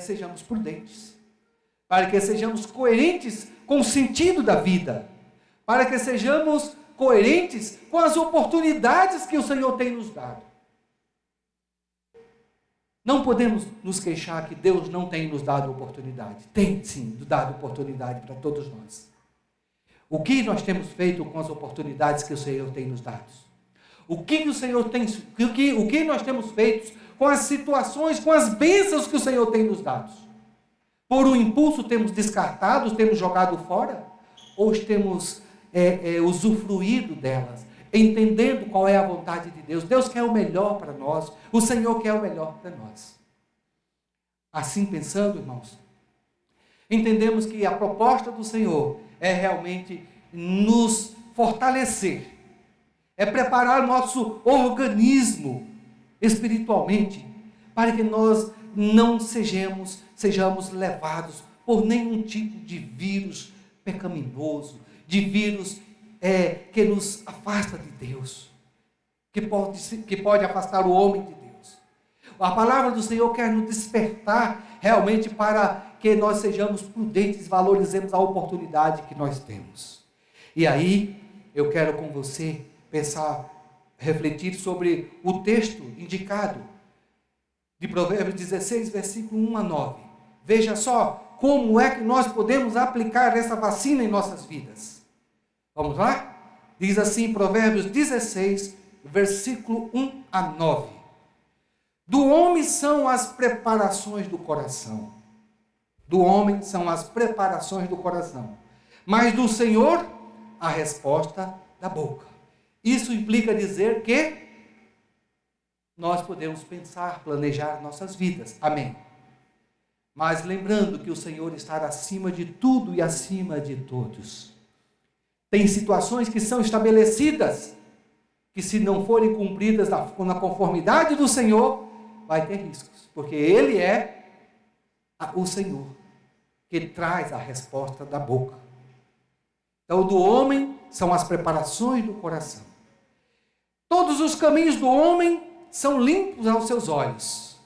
sejamos prudentes, para que sejamos coerentes com o sentido da vida, para que sejamos coerentes com as oportunidades que o Senhor tem nos dado. Não podemos nos queixar que Deus não tem nos dado oportunidade. Tem sim dado oportunidade para todos nós. O que nós temos feito com as oportunidades que o Senhor tem nos dado? O que o Senhor tem, o que nós temos feito com as situações, com as bênçãos que o Senhor tem nos dado? Por um impulso temos descartado, temos jogado fora? Ou temos usufruído delas, entendendo qual é a vontade de Deus? Deus quer o melhor para nós, o Senhor quer o melhor para nós. Assim pensando, irmãos, entendemos que a proposta do Senhor é realmente nos fortalecer, é preparar nosso organismo espiritualmente, para que nós não sejamos levados por nenhum tipo de vírus pecaminoso, de vírus que nos afasta de Deus, que pode afastar o homem de Deus. A palavra do Senhor quer nos despertar realmente para que nós sejamos prudentes, valorizemos a oportunidade que nós temos. E aí, eu quero com você pensar, refletir sobre o texto indicado, de Provérbios 16, versículo 1 a 9. Veja só como é que nós podemos aplicar essa vacina em nossas vidas. Vamos lá? Diz assim, Provérbios 16, versículo 1 a 9. Do homem são as preparações do coração. Do homem são as preparações do coração. Mas do Senhor, a resposta da boca. Isso implica dizer que nós podemos pensar, planejar nossas vidas. Amém. Mas lembrando que o Senhor está acima de tudo e acima de todos. Tem situações que são estabelecidas, que se não forem cumpridas na conformidade do Senhor, vai ter riscos. Porque Ele é o Senhor que traz a resposta da boca. Então, do homem são as preparações do coração. Todos os caminhos do homem são limpos aos seus olhos.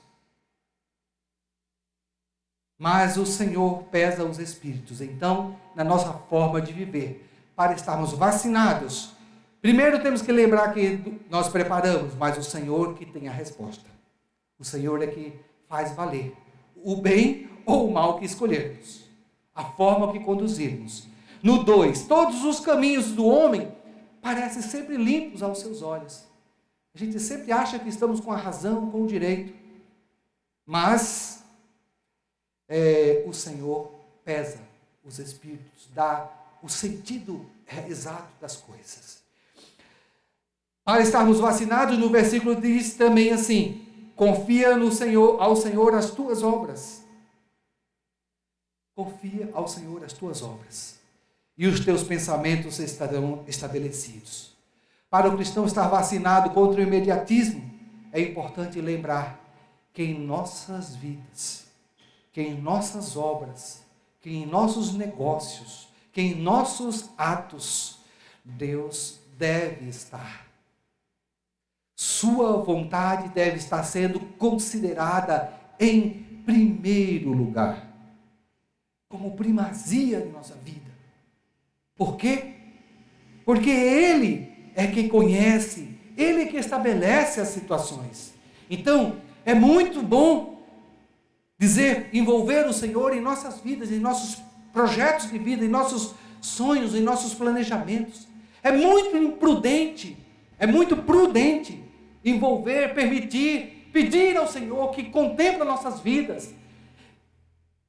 Mas o Senhor pesa os espíritos. Então, na nossa forma de viver, para estarmos vacinados, primeiro temos que lembrar que nós preparamos, mas o Senhor que tem a resposta. O Senhor é que faz valer o bem ou o mal que escolhermos, a forma que conduzirmos. No 2, todos os caminhos do homem parecem sempre limpos aos seus olhos. A gente sempre acha que estamos com a razão, com o direito. Mas o Senhor pesa os espíritos, dá o sentido exato das coisas. Para estarmos vacinados, no versículo diz também assim: confia no Senhor, ao Senhor as tuas obras. Confia ao Senhor as tuas obras, e os teus pensamentos estarão estabelecidos. Para o cristão estar vacinado contra o imediatismo, é importante lembrar que em nossas vidas, que em nossas obras, que em nossos negócios, que em nossos atos, Deus deve estar. Sua vontade deve estar sendo considerada em primeiro lugar, como primazia de nossa vida. Por quê? Porque Ele é quem conhece, Ele é que estabelece as situações. Então, é muito bom envolver o Senhor em nossas vidas, em nossos projetos de vida, em nossos sonhos, em nossos planejamentos. É muito prudente envolver, permitir, pedir ao Senhor que contempla nossas vidas,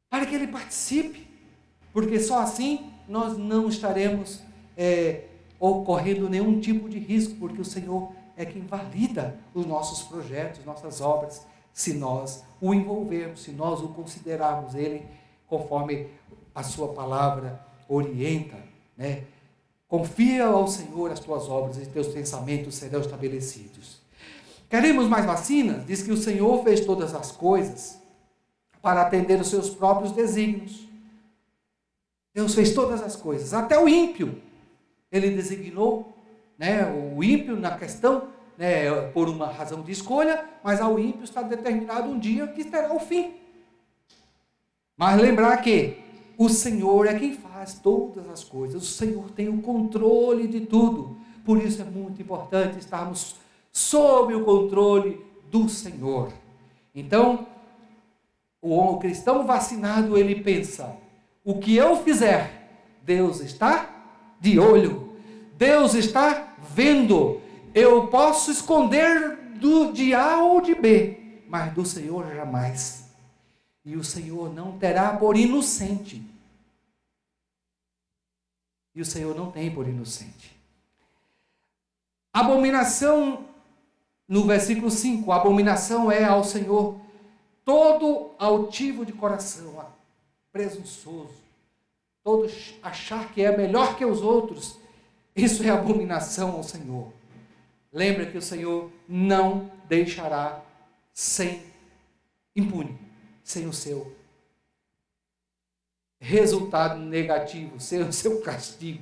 para que Ele participe, porque só assim nós não estaremos ocorrendo nenhum tipo de risco, porque o Senhor é quem valida os nossos projetos, nossas obras, se nós o envolvermos, se nós o considerarmos Ele conforme a sua palavra orienta, né? Confia ao Senhor as tuas obras e teus pensamentos serão estabelecidos. Queremos mais vacinas? Diz que o Senhor fez todas as coisas para atender os seus próprios desígnios. Deus fez todas as coisas, até o ímpio Ele designou, né, o ímpio na questão, né, por uma razão de escolha, mas ao ímpio está determinado um dia que terá o fim. Mas lembrar que o Senhor é quem faz todas as coisas, o Senhor tem o controle de tudo. Por isso é muito importante estarmos sob o controle do Senhor. Então, o cristão vacinado, ele pensa: o que eu fizer, Deus está de olho, Deus está vendo. Eu posso esconder de A ou de B, mas do Senhor jamais. E o Senhor não terá por inocente. E o Senhor não tem por inocente. Abominação, no versículo 5, abominação é ao Senhor todo altivo de coração, presunçoso, todo achar que é melhor que os outros. Isso é abominação ao Senhor. Lembra que o Senhor não deixará impune, sem o seu resultado negativo, sem o seu castigo.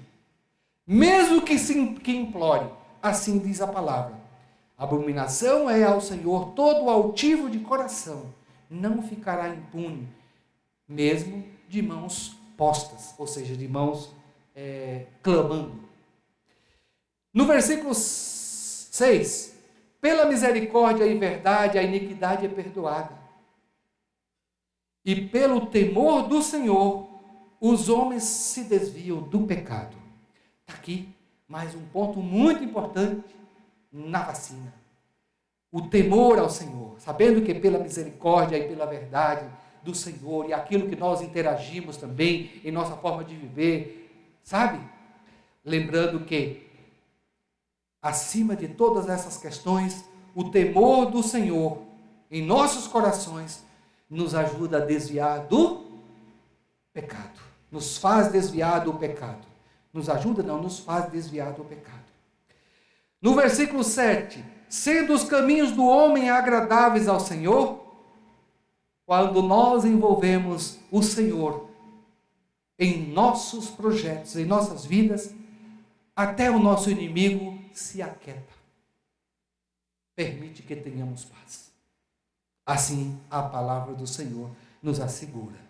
Mesmo que implore, assim diz a palavra. Abominação é ao Senhor todo altivo de coração, não ficará impune, mesmo de mãos postas, ou seja, de mãos clamando. No versículo 6, pela misericórdia e verdade a iniquidade é perdoada, e pelo temor do Senhor os homens se desviam do pecado. Está aqui mais um ponto muito importante na vacina. O temor ao Senhor, sabendo que pela misericórdia e pela verdade do Senhor, e aquilo que nós interagimos também em nossa forma de viver, sabe? Lembrando que, acima de todas essas questões, o temor do Senhor em nossos corações nos ajuda a desviar do pecado. Nos faz desviar do pecado. Nos ajuda? Não, nos faz desviar do pecado. No versículo 7, sendo os caminhos do homem agradáveis ao Senhor, quando nós envolvemos o Senhor em nossos projetos, em nossas vidas, até o nosso inimigo se aquieta. Permite que tenhamos paz. Assim, a palavra do Senhor nos assegura.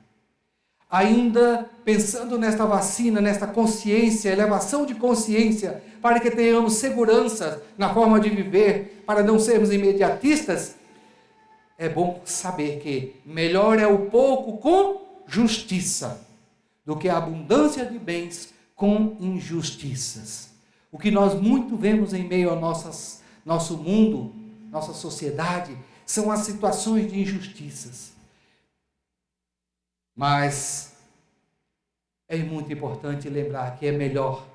Ainda pensando nesta vacina, nesta consciência, elevação de consciência, para que tenhamos segurança na forma de viver, para não sermos imediatistas, é bom saber que melhor é o pouco com justiça, do que a abundância de bens com injustiças. O que nós muito vemos em meio ao nosso mundo, nossa sociedade, são as situações de injustiças. Mas é muito importante lembrar que é melhor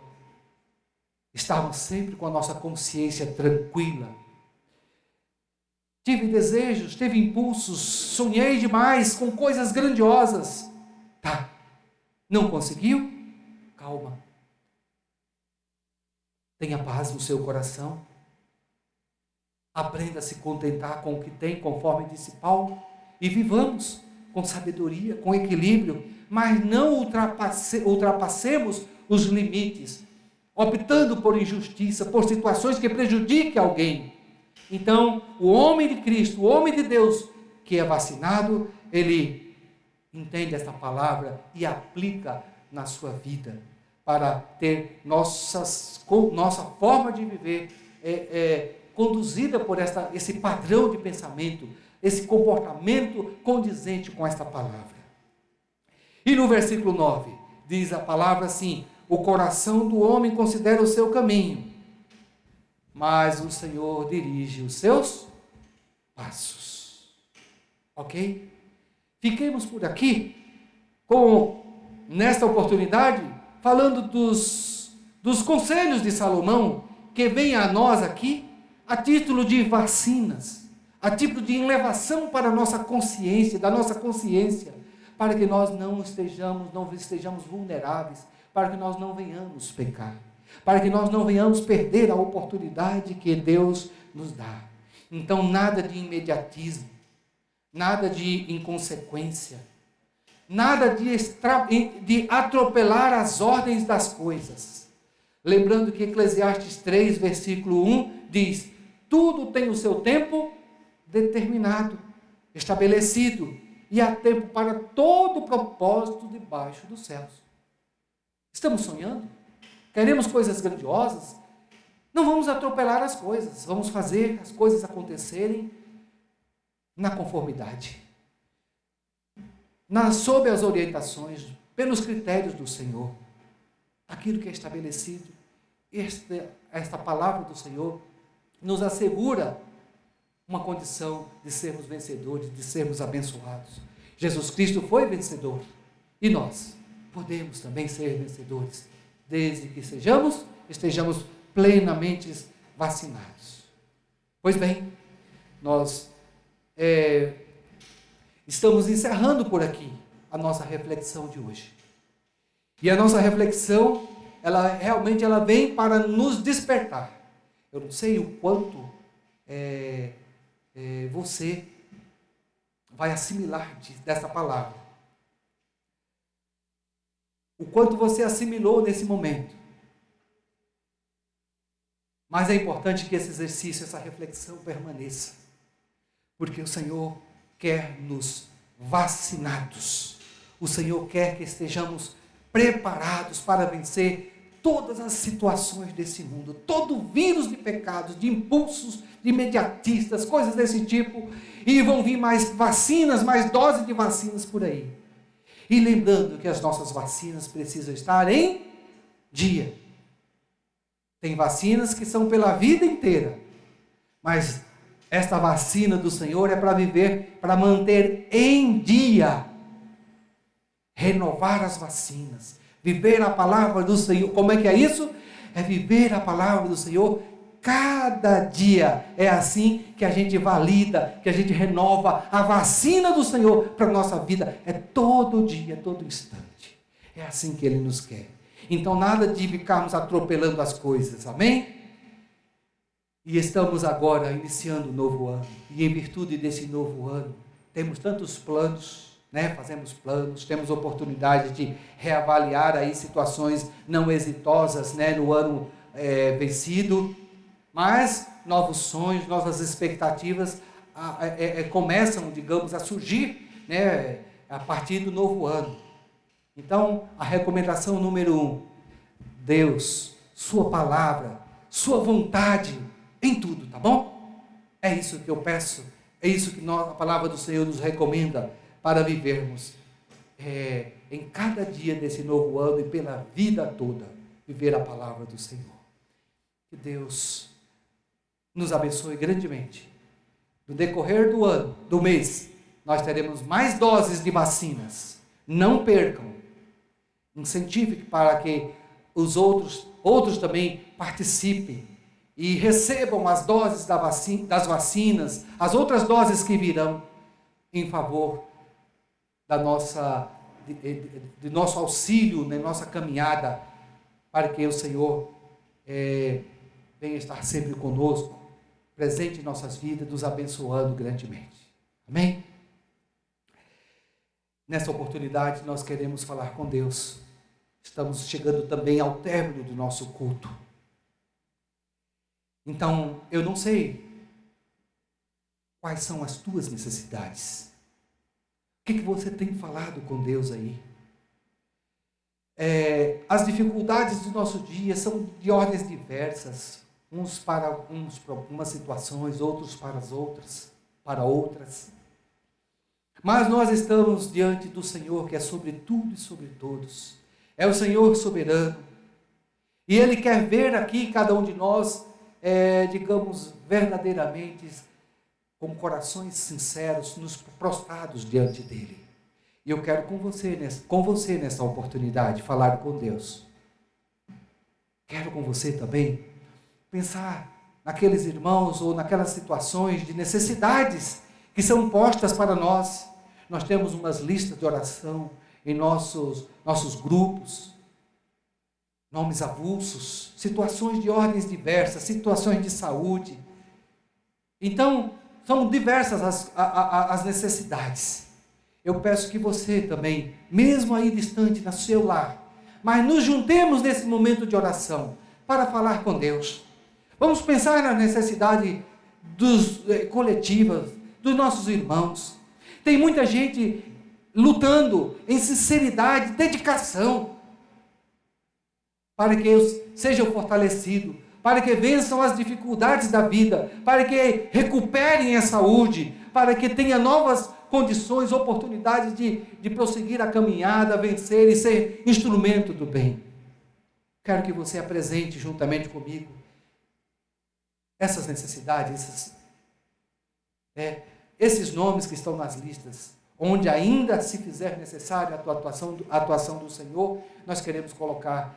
estarmos sempre com a nossa consciência tranquila. Tive desejos, tive impulsos, sonhei demais com coisas grandiosas. Tá, não conseguiu? Calma. Tenha paz no seu coração. Aprenda a se contentar com o que tem, conforme disse Paulo, e vivamos com sabedoria, com equilíbrio, mas não ultrapassemos os limites, optando por injustiça, por situações que prejudiquem alguém. Então, o homem de Cristo, o homem de Deus, que é vacinado, ele entende esta palavra e aplica na sua vida, para ter nossa forma de viver conduzida por esse padrão de pensamento, esse comportamento condizente com esta palavra. E no versículo 9, diz a palavra assim: o coração do homem considera o seu caminho, mas o Senhor dirige os seus passos. Ok? Fiquemos por aqui, nesta oportunidade, falando dos conselhos de Salomão, que vem a nós aqui, a título de vacinas, a título de elevação para a nossa consciência, da nossa consciência, para que nós não estejamos vulneráveis, para que nós não venhamos pecar, para que nós não venhamos perder a oportunidade que Deus nos dá. Então, nada de imediatismo, nada de inconsequência, nada de atropelar as ordens das coisas. Lembrando que Eclesiastes 3, versículo 1 diz: tudo tem o seu tempo determinado, estabelecido, e há tempo para todo propósito debaixo dos céus. Estamos sonhando? Queremos coisas grandiosas? Não vamos atropelar as coisas, vamos fazer as coisas acontecerem na conformidade, sob as orientações, pelos critérios do Senhor. Aquilo que é estabelecido, esta palavra do Senhor nos assegura uma condição de sermos vencedores, de sermos abençoados. Jesus Cristo foi vencedor e nós podemos também ser vencedores, desde que estejamos plenamente vacinados. Pois bem, nós estamos encerrando por aqui a nossa reflexão de hoje. E a nossa reflexão, ela realmente vem para nos despertar. Eu não sei o quanto você vai assimilar dessa palavra. O quanto você assimilou nesse momento. Mas é importante que esse exercício, essa reflexão permaneça. Porque o Senhor quer nos vacinados. O Senhor quer que estejamos preparados para vencer todas as situações desse mundo, todo vírus de pecados, de impulsos, de imediatistas, coisas desse tipo, e vão vir mais vacinas, mais doses de vacinas por aí. E lembrando que as nossas vacinas precisam estar em dia. Tem vacinas que são pela vida inteira, mas esta vacina do Senhor é para viver, para manter em dia. Renovar as vacinas, viver a palavra do Senhor. Como é que é isso? É viver a palavra do Senhor cada dia. É assim que a gente valida, que a gente renova a vacina do Senhor para a nossa vida. É todo dia, todo instante. É assim que Ele nos quer. Então nada de ficarmos atropelando as coisas, amém? E estamos agora iniciando um novo ano. E em virtude desse novo ano, temos tantos planos, fazemos planos, temos oportunidade de reavaliar aí situações não exitosas, no ano vencido, mas novos sonhos, novas expectativas começam, digamos, a surgir, a partir do novo ano. Então, a recomendação número 1, Deus, sua palavra, sua vontade em tudo, tá bom? É isso que eu peço, é isso que a palavra do Senhor nos recomenda, para vivermos em cada dia desse novo ano e pela vida toda, viver a palavra do Senhor. Que Deus nos abençoe grandemente. No decorrer do ano, do mês, nós teremos mais doses de vacinas. Não percam. Incentive para que os outros também participem e recebam as doses das vacinas, as outras doses que virão em favor de nosso auxílio, na nossa caminhada, para que o Senhor venha estar sempre conosco, presente em nossas vidas, nos abençoando grandemente. Amém? Nessa oportunidade, nós queremos falar com Deus. Estamos chegando também ao término do nosso culto. Então, eu não sei quais são as tuas necessidades. O que você tem falado com Deus aí? As dificuldades do nosso dia são de ordens diversas. Uns para algumas situações, outros para outras. Mas nós estamos diante do Senhor, que é sobre tudo e sobre todos. É o Senhor soberano. E Ele quer ver aqui cada um de nós, digamos, verdadeiramente, com corações sinceros, nos prostrados diante dEle. E eu quero com você nessa oportunidade, falar com Deus. Quero com você também pensar naqueles irmãos ou naquelas situações de necessidades que são postas para nós. Nós temos umas listas de oração em nossos grupos, nomes avulsos, situações de ordens diversas, situações de saúde. Então, são diversas as necessidades. Eu peço que você também, mesmo aí distante no seu lar, mas nos juntemos nesse momento de oração, para falar com Deus. Vamos pensar na necessidade coletivas, dos nossos irmãos. Tem muita gente lutando em sinceridade, dedicação, para que eles sejam fortalecidos, para que vençam as dificuldades da vida, para que recuperem a saúde, para que tenham novas condições, oportunidades de prosseguir a caminhada, vencer e ser instrumento do bem. Quero que você apresente juntamente comigo essas necessidades, esses nomes que estão nas listas, onde ainda se fizer necessário a atuação do Senhor, nós queremos colocar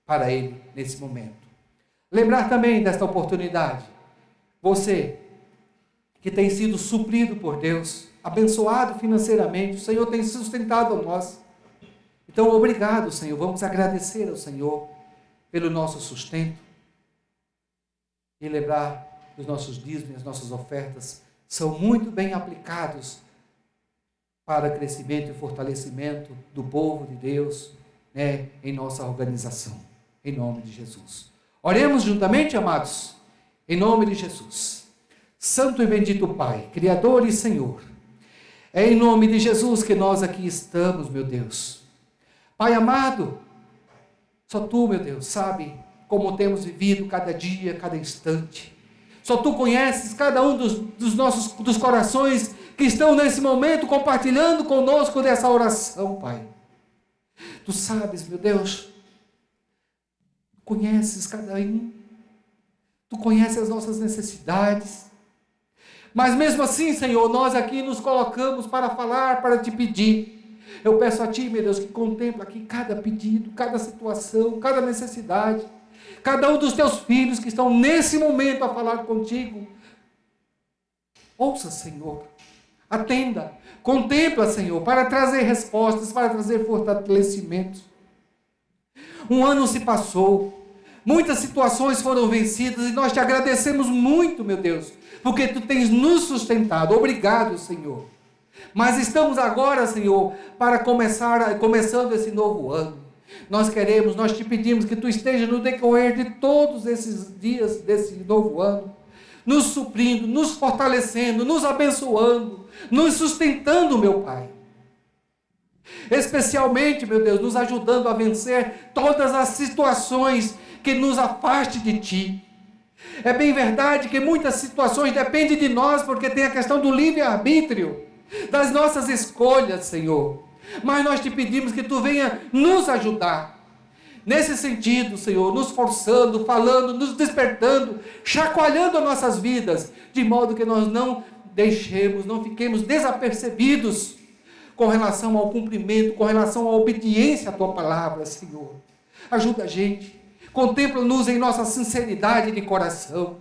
para Ele nesse momento. Lembrar também desta oportunidade, você que tem sido suprido por Deus, abençoado financeiramente, o Senhor tem sustentado a nós. Então, obrigado, Senhor, vamos agradecer ao Senhor pelo nosso sustento e lembrar que os nossos dízimos, as nossas ofertas são muito bem aplicados para crescimento e fortalecimento do povo de Deus, em nossa organização, em nome de Jesus. Oremos juntamente, amados, em nome de Jesus. Santo e bendito Pai, Criador e Senhor, é em nome de Jesus que nós aqui estamos, meu Deus. Pai amado, só Tu, meu Deus, sabe como temos vivido cada dia, cada instante. Só Tu conheces cada um dos corações que estão nesse momento compartilhando conosco dessa oração, Pai. Tu sabes, meu Deus, conheces cada um, Tu conheces as nossas necessidades, mas mesmo assim, Senhor, nós aqui nos colocamos para falar, para Te pedir. Eu peço a Ti, meu Deus, que contempla aqui cada pedido, cada situação, cada necessidade, cada um dos Teus filhos que estão nesse momento a falar contigo. Ouça, Senhor, atenda, contempla, Senhor, para trazer respostas, para trazer fortalecimento. Um ano se passou, muitas situações foram vencidas e nós Te agradecemos muito, meu Deus, porque Tu tens nos sustentado. Obrigado, Senhor. Mas estamos agora, Senhor, para começando esse novo ano. Nós Te pedimos que Tu esteja no decorrer de todos esses dias desse novo ano, nos suprindo, nos fortalecendo, nos abençoando, nos sustentando, meu Pai. Especialmente, meu Deus, nos ajudando a vencer todas as situações que nos afastem de Ti. É bem verdade que muitas situações dependem de nós, porque tem a questão do livre-arbítrio, das nossas escolhas, Senhor. Mas nós Te pedimos que Tu venha nos ajudar. Nesse sentido, Senhor, nos forçando, falando, nos despertando, chacoalhando as nossas vidas, de modo que nós não fiquemos desapercebidos com relação ao cumprimento, com relação à obediência à Tua palavra, Senhor. Ajuda a gente. Contempla-nos em nossa sinceridade de coração.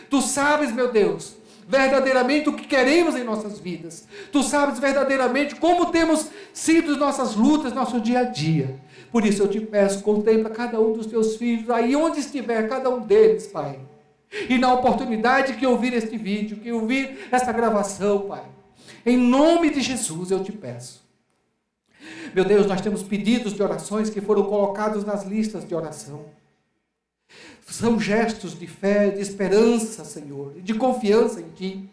Tu sabes, meu Deus, verdadeiramente o que queremos em nossas vidas. Tu sabes verdadeiramente como temos sido nossas lutas, nosso dia a dia. Por isso eu Te peço, contempla cada um dos Teus filhos, aí onde estiver cada um deles, Pai. E na oportunidade que ouvir este vídeo, que ouvir esta gravação, Pai. Em nome de Jesus eu Te peço. Meu Deus, nós temos pedidos de orações que foram colocados nas listas de oração. São gestos de fé, de esperança, Senhor, de confiança em Ti.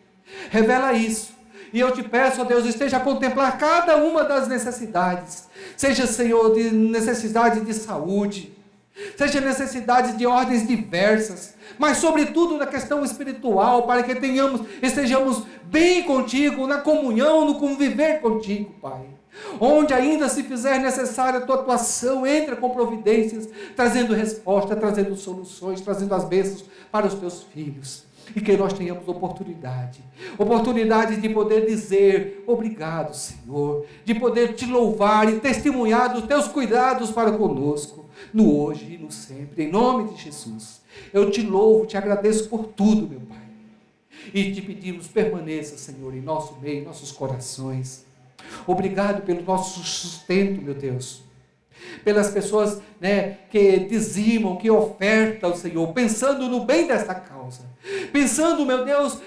Revela isso. E eu Te peço, ó Deus, esteja a contemplar cada uma das necessidades. Seja, Senhor, de necessidade de saúde, seja necessidade de ordens diversas, mas sobretudo na questão espiritual, para que estejamos bem contigo, na comunhão, no conviver contigo, Pai. Onde ainda se fizer necessária a Tua atuação, entra com providências, trazendo resposta, trazendo soluções, trazendo as bênçãos para os Teus filhos. E que nós tenhamos oportunidade de poder dizer obrigado, Senhor, de poder Te louvar e testemunhar dos Teus cuidados para conosco, no hoje e no sempre, em nome de Jesus. Eu Te louvo, Te agradeço por tudo, meu Pai. E Te pedimos, permaneça, Senhor, em nosso meio, em nossos corações. Obrigado pelo nosso sustento, meu Deus. Pelas pessoas que dizimam, que ofertam, Senhor, pensando no bem desta causa. Pensando, meu Deus,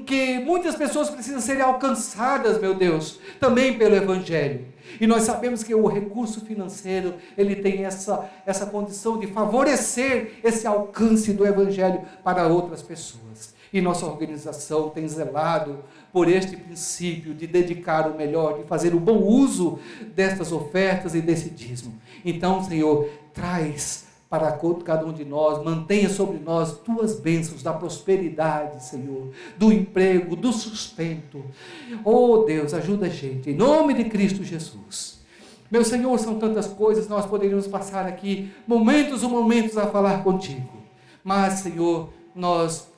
que muitas pessoas precisam ser alcançadas, meu Deus, também pelo Evangelho. E nós sabemos que o recurso financeiro, ele tem essa condição de favorecer esse alcance do Evangelho para outras pessoas. E nossa organização tem zelado por este princípio de dedicar o melhor, de fazer o bom uso destas ofertas e desse dízimo. Então, Senhor, traz para cada um de nós, mantenha sobre nós tuas bênçãos da prosperidade, Senhor, do emprego, do sustento. Oh Deus, ajuda a gente, em nome de Cristo Jesus. Meu Senhor, são tantas coisas, nós poderíamos passar aqui momentos a falar contigo. Mas, Senhor, nós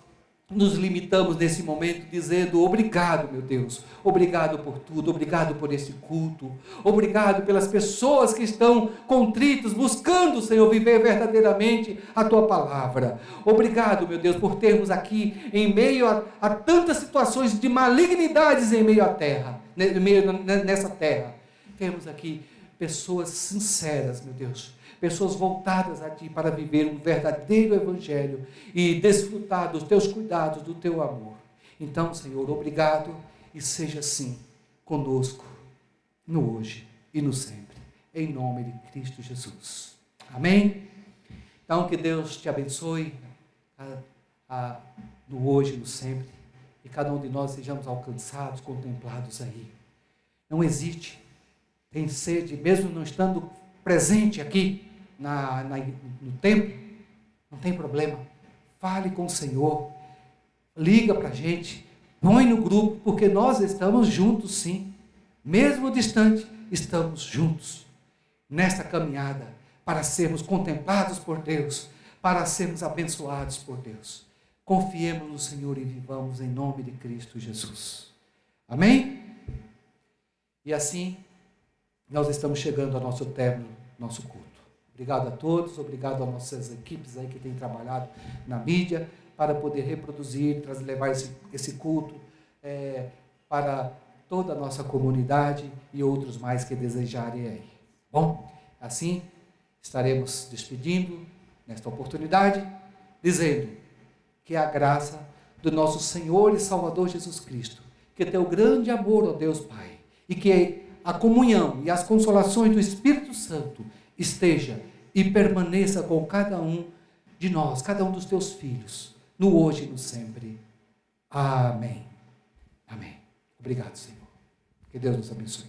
nos limitamos nesse momento dizendo obrigado, meu Deus, obrigado por tudo, obrigado por esse culto, obrigado pelas pessoas que estão contritas, buscando, Senhor, viver verdadeiramente a Tua palavra. Obrigado, meu Deus, por termos aqui, em meio a tantas situações de malignidades em meio à terra, nessa terra, temos aqui pessoas sinceras, meu Deus, pessoas voltadas a Ti para viver um verdadeiro Evangelho e desfrutar dos Teus cuidados, do Teu amor. Então, Senhor, obrigado e seja assim conosco, no hoje e no sempre, em nome de Cristo Jesus. Amém? Então, que Deus te abençoe no hoje e no sempre, e cada um de nós sejamos alcançados, contemplados aí. Não hesite, tem sede, mesmo não estando presente aqui, no templo, não tem problema, fale com o Senhor, liga para a gente, põe no grupo, porque nós estamos juntos sim, mesmo distante, estamos juntos, nesta caminhada, para sermos contemplados por Deus, para sermos abençoados por Deus. Confiemos no Senhor e vivamos em nome de Cristo Jesus. Amém? E assim, nós estamos chegando ao nosso término, nosso culto. Obrigado a todos, obrigado às nossas equipes aí que têm trabalhado na mídia para poder reproduzir, levar esse culto para toda a nossa comunidade e outros mais que desejarem aí. Bom, assim estaremos despedindo nesta oportunidade, dizendo que a graça do nosso Senhor e Salvador Jesus Cristo, que teu grande amor, ó Deus Pai, e que a comunhão e as consolações do Espírito Santo esteja e permaneça com cada um de nós, cada um dos teus filhos, no hoje e no sempre. Amém. Amém. Obrigado, Senhor. Que Deus nos abençoe.